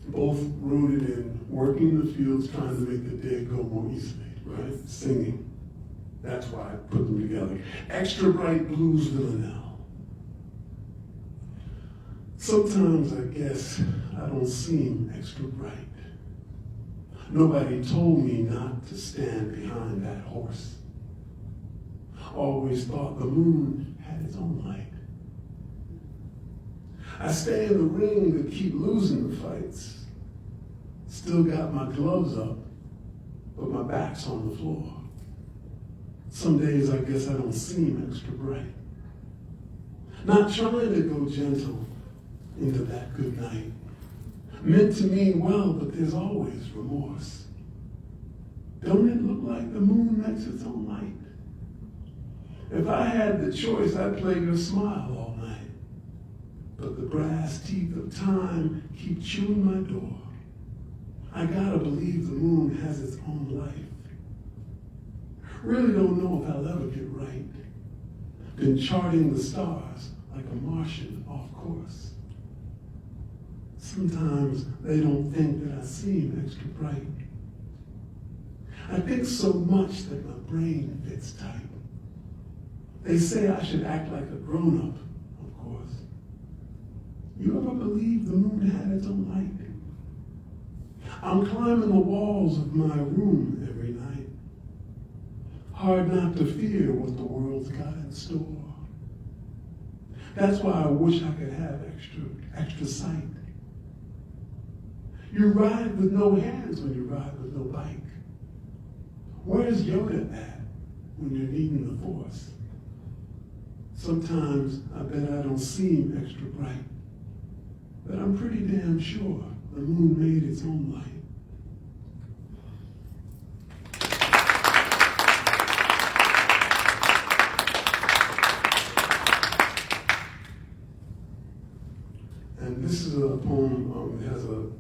[SPEAKER 4] Both rooted in working in the fields, trying to make the dead go more easily. Right? Singing. That's why I put them together. Extra bright blues villanelle. Sometimes I guess I don't seem extra bright. Nobody told me not to stand behind that horse. Always thought the moon had its own light. I stay in the ring to keep losing the fights. Still got my gloves up, but my back's on the floor. Some days I guess I don't seem extra bright. Not trying to go gentle into that good night. Meant to mean well, but there's always remorse. Don't it look like the moon makes its own light? If I had the choice, I'd play your smile all night. But the brass teeth of time keep chewing my door. I gotta believe the moon has its own life. Really don't know if I'll ever get right. Been charting the stars like a Martian off course. Sometimes they don't think that I seem extra bright. I think so much that my brain fits tight. They say I should act like a grown-up You ever believe the moon had its own light? I'm climbing the walls of my room every night. Hard not to fear what the world's got in store. That's why I wish I could have extra sight. You ride with no hands when you ride with no bike. Where's Yoda at when you're needing the force? Sometimes I bet I don't seem extra bright, but I'm pretty damn sure the moon made its own light. And this is a poem, it has an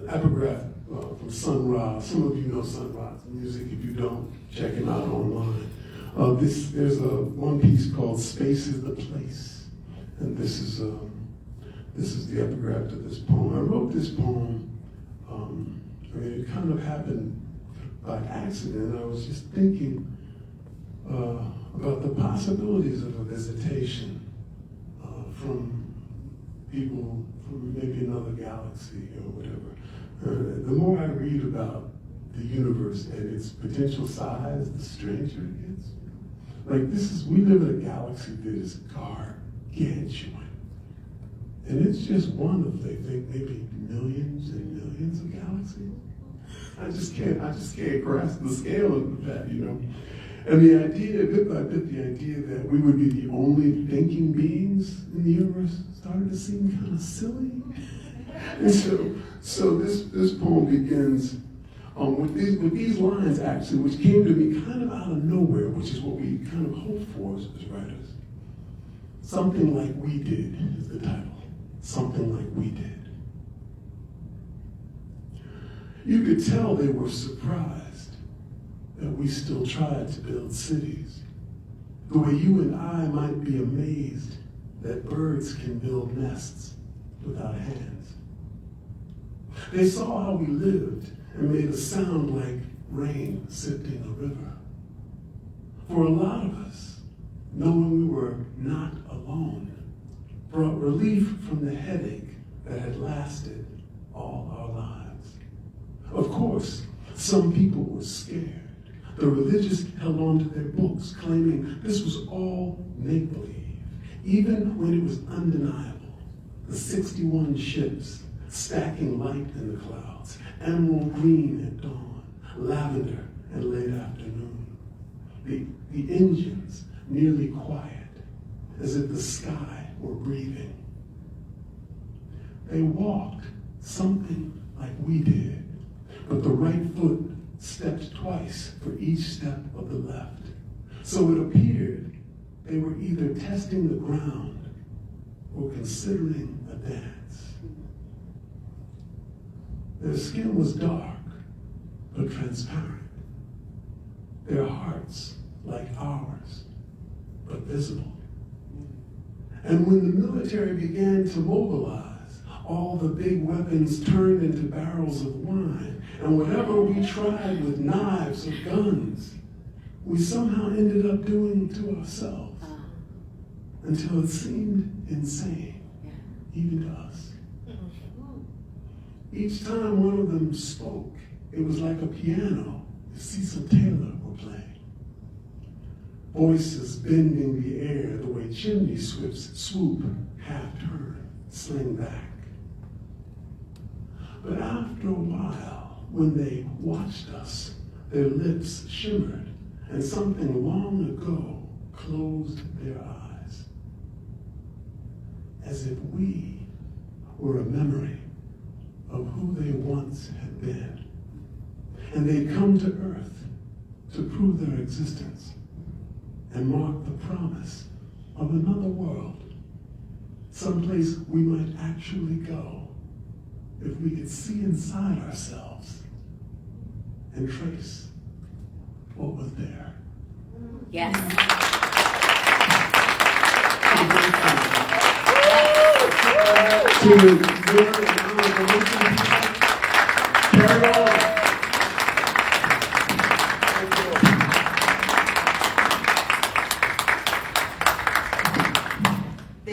[SPEAKER 4] epigraph from Sun Ra. Some of you know Sun Ra's music. If you don't, check him out online. There's one piece called "Space is the Place," and this is the epigraph to this poem. I wrote this poem. It kind of happened by accident. I was just thinking about the possibilities of a visitation from people from maybe another galaxy or whatever. The more I read about the universe and its potential size, the stranger it gets. Like we live in a galaxy that is gargantuan. And it's just one of, they think, maybe millions and millions of galaxies. I just can't grasp the scale of that, you know. And the idea, bit by bit, the idea that we would be the only thinking beings in the universe started to seem kind of silly. And so this poem begins with these lines, actually, which came to me kind of out of nowhere, which is what we kind of hope for as writers. Something Like We Did is the title. Something Like We Did. You could tell they were surprised that we still tried to build cities, the way you and I might be amazed that birds can build nests without hands. They saw how we lived and made a sound like rain sifting a river. For a lot of us, knowing we were not alone brought relief from the headache that had lasted all our lives. Of course, some people were scared. The religious held on to their books, claiming this was all make-believe, even when it was undeniable. The 61 ships stacking light in the clouds, emerald green at dawn, lavender at late afternoon. The engines nearly quiet, as if the sky were breathing. They walked something like we did, but the right foot stepped twice for each step of the left. So it appeared they were either testing the ground or considering a dance. Their skin was dark, but transparent. Their hearts like ours, but visible. And when the military began to mobilize, all the big weapons turned into barrels of wine, and whatever we tried with knives or guns, we somehow ended up doing to ourselves, until it seemed insane, even to us. Each time one of them spoke, it was like a piano if Cecil Taylor were playing. Voices bending the air the way chimney sweeps swoop, half turn, sling back. But after a while, when they watched us, their lips shimmered, and something long ago closed their eyes, as if we were a memory of who they once had been. And they'd come to Earth to prove their existence and mark the promise of another world, someplace we might actually go if we could see inside ourselves and trace what was there.
[SPEAKER 1] Yes.
[SPEAKER 4] To the dear and honorable listeners, carry on.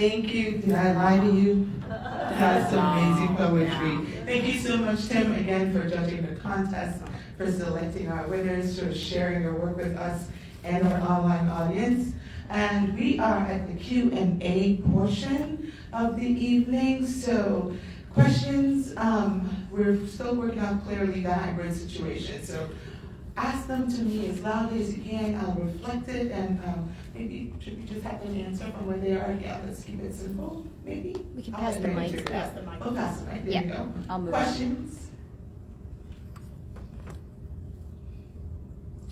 [SPEAKER 3] Thank you. Did I lie to you? That's amazing poetry. Thank you so much, Tim, again, for judging the contest, for selecting our winners, for sharing your work with us and our online audience. And we are at the Q&A portion of the evening. So questions, we're still working on clearly the hybrid situation. So ask them to me as loudly as you can. I'll reflect it, and maybe should we just have them answer from where they are? Yeah, let's keep it simple. Maybe
[SPEAKER 8] We can pass the mic.
[SPEAKER 2] Pass the mic.
[SPEAKER 3] Oh, pass the mic. There
[SPEAKER 8] Yeah,
[SPEAKER 3] you go.
[SPEAKER 8] I'll move.
[SPEAKER 3] Questions?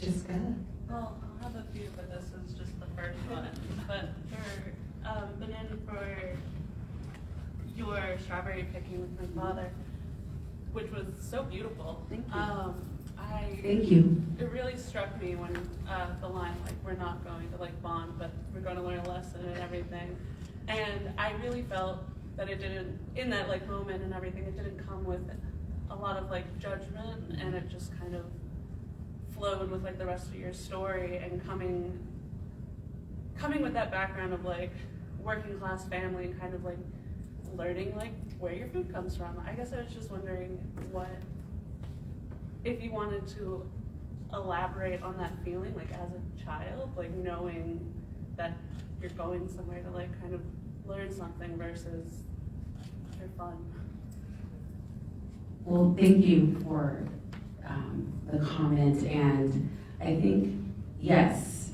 [SPEAKER 3] Jessica.
[SPEAKER 9] Well, I'll have a few, but this is just the first one. But for Benin, for your strawberry picking with my father, which was so beautiful.
[SPEAKER 1] Thank you.
[SPEAKER 5] Thank you.
[SPEAKER 9] It really struck me when the line, like, we're not going to like bond, but we're going to learn a lesson and everything. And I really felt that it didn't, in that like moment and everything, it didn't come with a lot of like judgment, and it just kind of flowed with like the rest of your story, and coming with that background of like working class family and kind of like learning like where your food comes from. I guess I was just wondering if you wanted to elaborate on that feeling, like as a child, like knowing that you're going somewhere to like kind of learn something versus for fun.
[SPEAKER 5] Well, thank you for the comment, and I think, yes,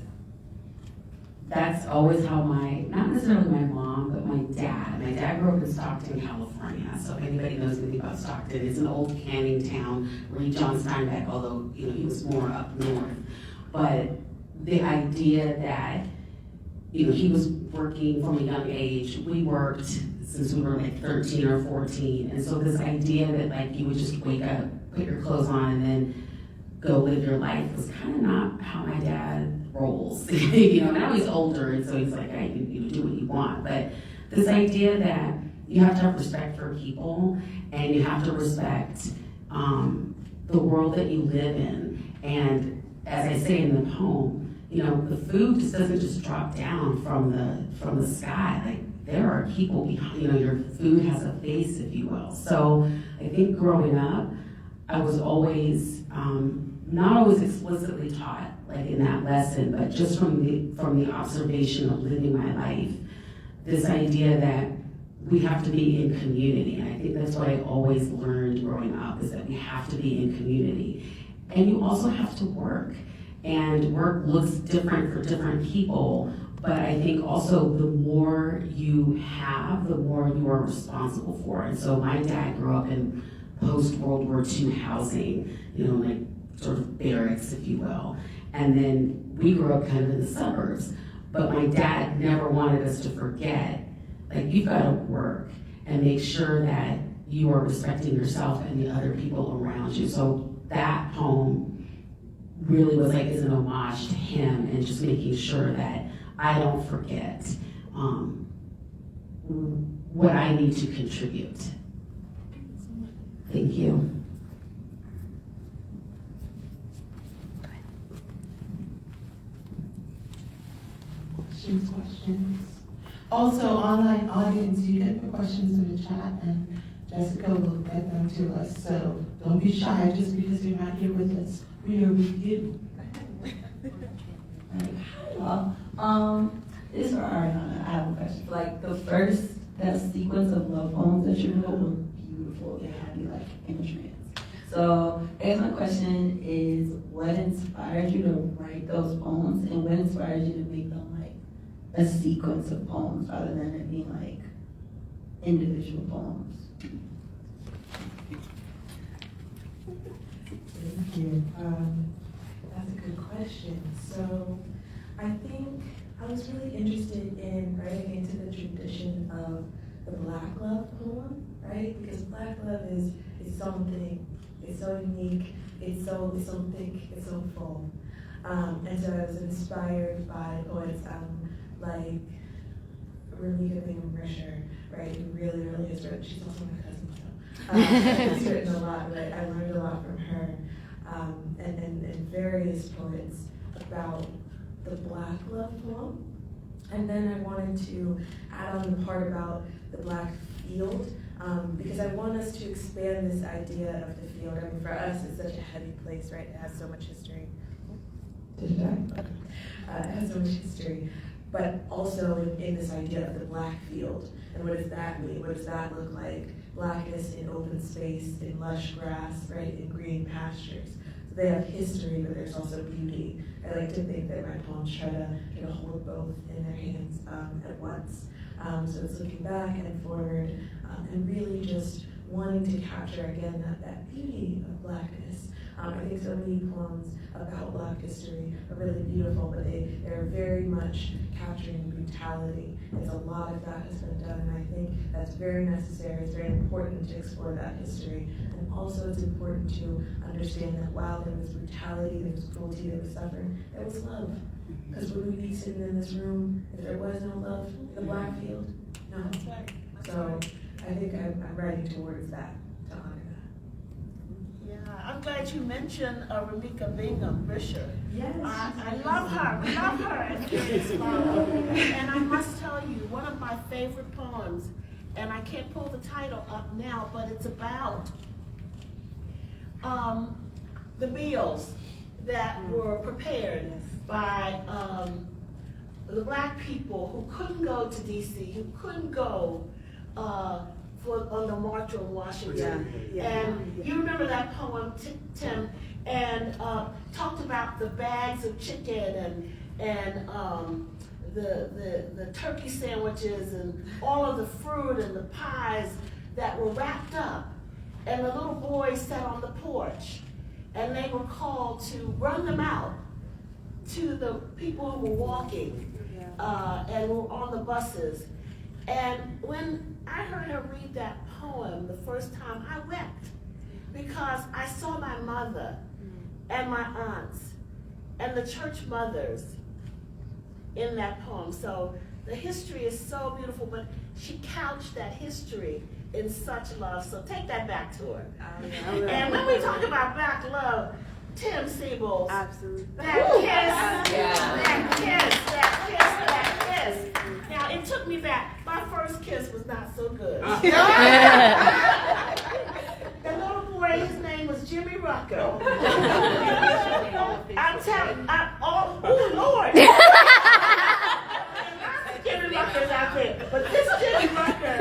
[SPEAKER 5] that's always how not necessarily my mom, but my dad grew up in Stockton, California. So if anybody knows anything about Stockton, it's an old canning town, Lee John Steinbeck, although, you know, he was more up north. But the idea that, you know, he was working from a young age, we worked since we were like 13 or 14. And so this idea that like you would just wake up, put your clothes on, and then go live your life was kind of not how my dad rolls. You know, now he's older, and so he's like, hey, you do what you want. But this idea that you have to have respect for people, and you have to respect the world that you live in. And as I say in the poem, you know, the food just doesn't just drop down from the sky. Like, there are people behind, you know, your food has a face, if you will. So I think growing up, I was always, not always explicitly taught, like in that lesson, but just from the observation of living my life, this idea that we have to be in community. And I think that's what I always learned growing up, is that we have to be in community. And you also have to work. And work looks different for different people, but I think also the more you have, the more you are responsible for. And so my dad grew up in post-World War II housing, you know, like sort of barracks, if you will. And then we grew up kind of in the suburbs. But my dad never wanted us to forget, like, you've got to work and make sure that you are respecting yourself and the other people around you. So that poem really was like, is an homage to him, and just making sure that I don't forget what I need to contribute. Thank you.
[SPEAKER 3] Questions. Also, online audience, you can put questions in the chat, and Jessica will get them to us. So don't be shy just because you're not here with us. We are with you.
[SPEAKER 10] Hello. This is for Ariana. I have a question. Like that sequence of love poems that you wrote were beautiful. They had me like in a trance. So I guess my question is, what inspired you to write those poems, and what inspired you to make them like a sequence of poems rather than it being like individual poems?
[SPEAKER 6] Thank you. That's a good question. So I think I was really interested in writing into the tradition of the Black love poem, right? Because Black love is something, it's so unique, it's so thick, it's so full. And so I was inspired by poets like Ramika Bingham-Risher, right? Who really has written, she's also my cousin, so she's written a lot, but I learned a lot from her. And various poets about the Black love poem. And then I wanted to add on the part about the black field, because I want us to expand this idea of the field. I mean, for us, it's such a heavy place, right? It has so much history. Did it die? Okay. It has so much history, but also in this idea of the black field. And what does that mean? What does that look like? Blackness in open space, in lush grass, right? In green pastures. So they have history, but there's also beauty. I like to think that my poems try to hold both in their hands at once. So it's looking back and forward, and really just wanting to capture again that beauty of blackness. I think so many poems about Black history are really beautiful, but they're very much capturing brutality. And so a lot of that has been done, and I think that's very necessary. It's very important to explore that history. And also it's important to understand that while there was brutality, there was cruelty, there was suffering, there was love. Because would we be sitting in this room if there was no love in the Black field? No. That's right. So I think I'm writing towards that, to honor that.
[SPEAKER 2] Yeah, I'm glad you mentioned Ramika Bingham Risher.
[SPEAKER 6] Yes.
[SPEAKER 2] I love her as Kids And I must tell you, one of my favorite poems, and I can't pull the title up now, but it's about the meals that were prepared by the Black people who couldn't go to D.C., who couldn't go on the March on Washington. And you remember that poem, Tim, and talked about the bags of chicken and the turkey sandwiches and all of the fruit and the pies that were wrapped up. And the little boys sat on the porch, and they were called to run them out to the people who were walking and were on the buses. And when I heard her read that poem the first time, I wept because I saw my mother and my aunts and the church mothers in that poem. So the history is so beautiful, but she couched that history in such love. So take that back to her. And when we talk about Black love, Tim Siebels, absolutely. That kiss. Now it took me back. My first kiss was not so good. The little boy, his name was Jimmy Rucker. I'm telling, oh Lord. Jimmy Rucker's out there, but this Jimmy Rucker,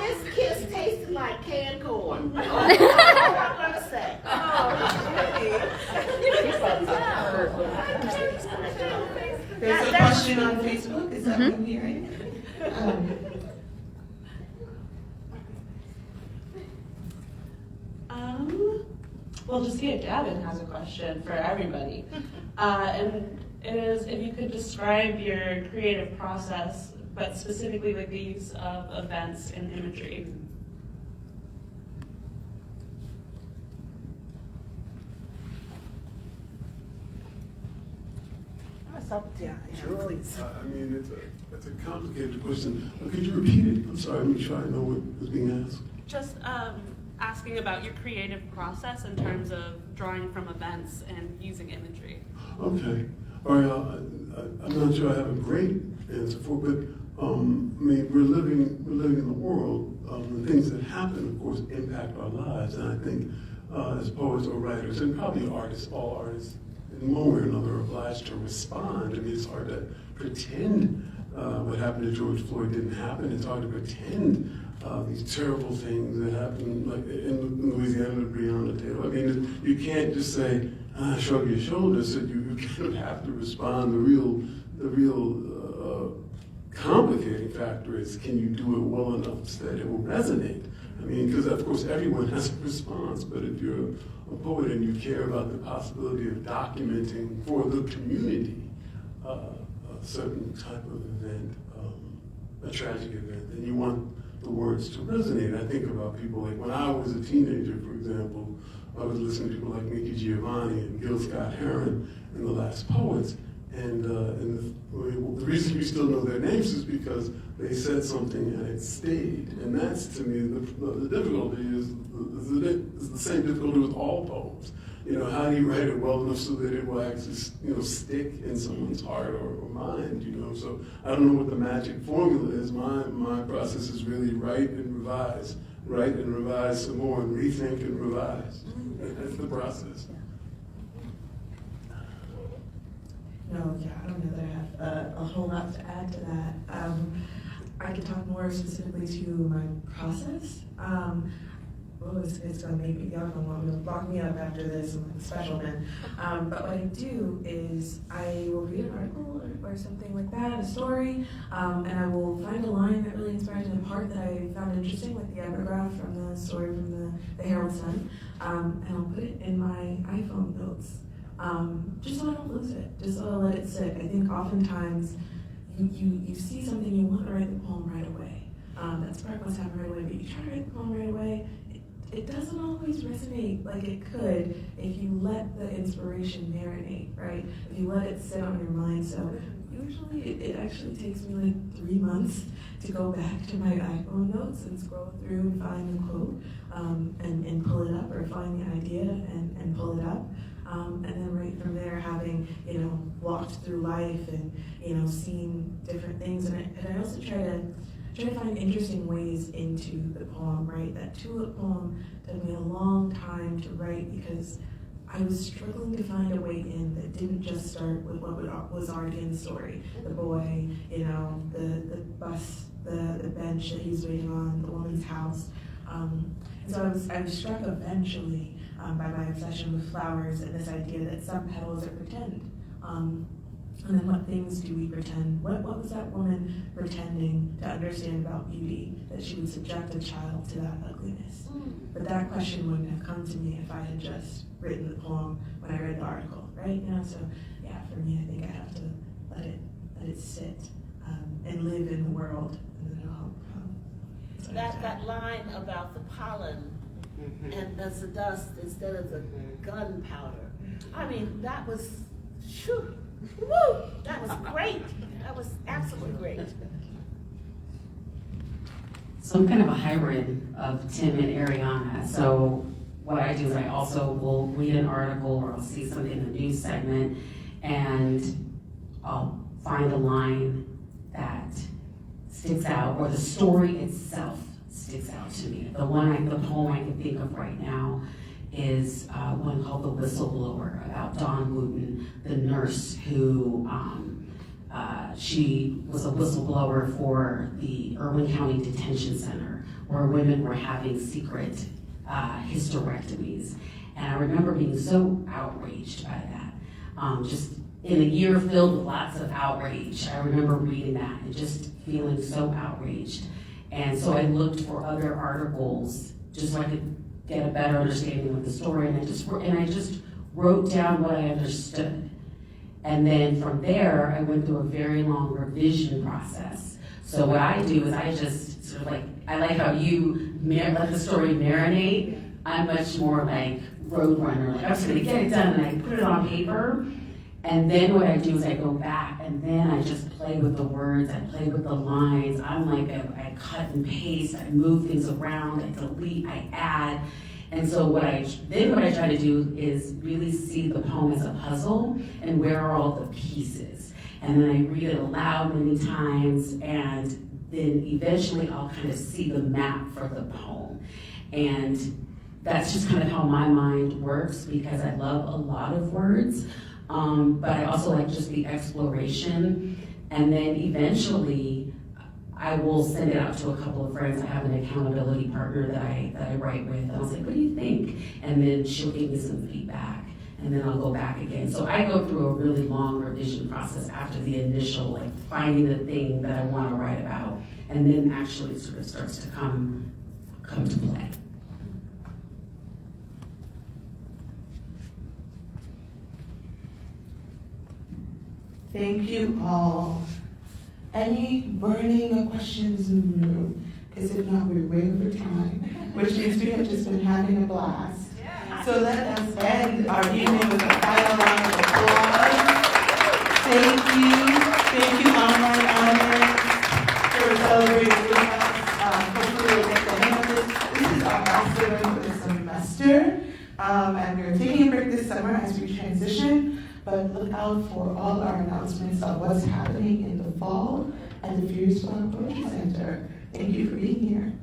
[SPEAKER 2] his kiss tasted like canned corn. That's all I'm gonna say.
[SPEAKER 3] There's a question on Facebook. Is that what I'm hearing?
[SPEAKER 8] Well, Jessica Gavin has a question for everybody. And it is if you could describe your creative process, but specifically with the use of events and imagery.
[SPEAKER 4] Sure. I mean, it's a complicated question. Could you repeat it? I'm sorry, let me try to know what was being asked.
[SPEAKER 9] Just asking about your creative process in terms of drawing from events and using imagery.
[SPEAKER 4] Okay. All right. I'm not sure I have a great answer for it, but I mean, we're living in the world. The things that happen, of course, impact our lives, and I think as poets or writers, and probably artists, all artists, in one way or another, are obliged to respond. I mean, it's hard to pretend what happened to George Floyd didn't happen. It's hard to pretend these terrible things that happened, like in Louisiana to Breonna Taylor. I mean, you can't just say, shrug your shoulders. So you kind of have to respond. The real complicating factor is, can you do it well enough so that it will resonate? I mean, because of course everyone has a response, but if you're a poet and you care about the possibility of documenting for the community a certain type of event, a tragic event, then you want the words to resonate. I think about people like when I was a teenager, for example, I was listening to people like Mickey Giovanni and Gil Scott-Heron and The Last Poets, and the reason you still know their names is because they said something and it stayed. And that's, to me, the difficulty is the same difficulty with all poems. how do you write it well enough so that it will actually, stick in someone's heart or mind, So I don't know what the magic formula is. My process is really write and revise some more, and rethink and revise. That's the process.
[SPEAKER 6] No, yeah, I don't know that I have a whole lot to add to that. I can talk more specifically to my process. It's gonna make me, y'all gonna want me to lock me up after this, I'm like a special man. But what I do is I will read an article or something like that, a story, and I will find a line that really inspired me, a part that I found interesting, like the epigraph from the story from the Herald Sun, and I'll put it in my iPhone notes. Just so I don't lose it, just so I let it sit. I think oftentimes you see something, you want to write the poem right away. That spark must happen right away, but you try to write the poem right away, it doesn't always resonate like it could if you let the inspiration marinate, right? If you let it sit on your mind. So usually it actually takes me like 3 months to go back to my iPhone notes and scroll through and find the quote and pull it up, or find the idea and pull it up. And then right from there, having, walked through life and, seen different things. And I also try to find interesting ways into the poem, right? That tulip poem took me a long time to write because I was struggling to find a way in that didn't just start with what was already in the story. The boy, the bus, the bench that he's waiting on, the woman's house. And so I was struck eventually by my obsession with flowers and this idea that some petals are pretend. And then what things do we pretend? What was that woman pretending to understand about beauty, that she would subject a child to that ugliness? But that question wouldn't have come to me if I had just written the poem when I read the article, right? So yeah, for me, I think I have to let it sit and live in the world, and then it'll come.
[SPEAKER 2] That line about the pollen and as the dust instead of the gunpowder. I mean, that was, whew, woo, that was great. That was absolutely great.
[SPEAKER 5] So I'm kind of a hybrid of Tim and Ariana. So what I do is I also will read an article or I'll see something in the news segment and I'll find a line that sticks out, or the story itself sticks out to me. The poem I can think of right now is one called The Whistleblower, about Dawn Wooten, the nurse who she was a whistleblower for the Irwin County Detention Center, where women were having secret hysterectomies. And I remember being so outraged by that. Just in a year filled with lots of outrage, I remember reading that and just feeling so outraged. And so I looked for other articles just so I could get a better understanding of the story. And I just wrote down what I understood. And then from there, I went through a very long revision process. So what I do is I just sort of I like how you let the story marinate. I'm much more like Roadrunner. I'm just gonna get it done and I put it on paper. And then what I do is I go back and then I just play with the words, I play with the lines. I'm like, I cut and paste, I move things around, I delete, I add. And so what I try to do is really see the poem as a puzzle and where are all the pieces. And then I read it aloud many times, and then eventually I'll kind of see the map for the poem. And that's just kind of how my mind works, because I love a lot of words. But I also like just the exploration. And then eventually I will send it out to a couple of friends. I have an accountability partner that I write with. And I'll say, what do you think? And then she'll give me some feedback. And then I'll go back again. So I go through a really long revision process after the initial, finding the thing that I want to write about. And then actually it sort of starts to come to play.
[SPEAKER 3] Thank you all. Any burning questions in the room? Because if not, we're way over time, which means we have just been having a blast. So let us end our evening with a final round of applause. Thank you online audience for celebrating with us. Hopefully we'll get the hang of this. This is our last event for the semester. And we're taking a break this summer as we transition, but look out for all our announcements of what's happening in the fall at the Furious Flower Poetry Center. Thank you for being here.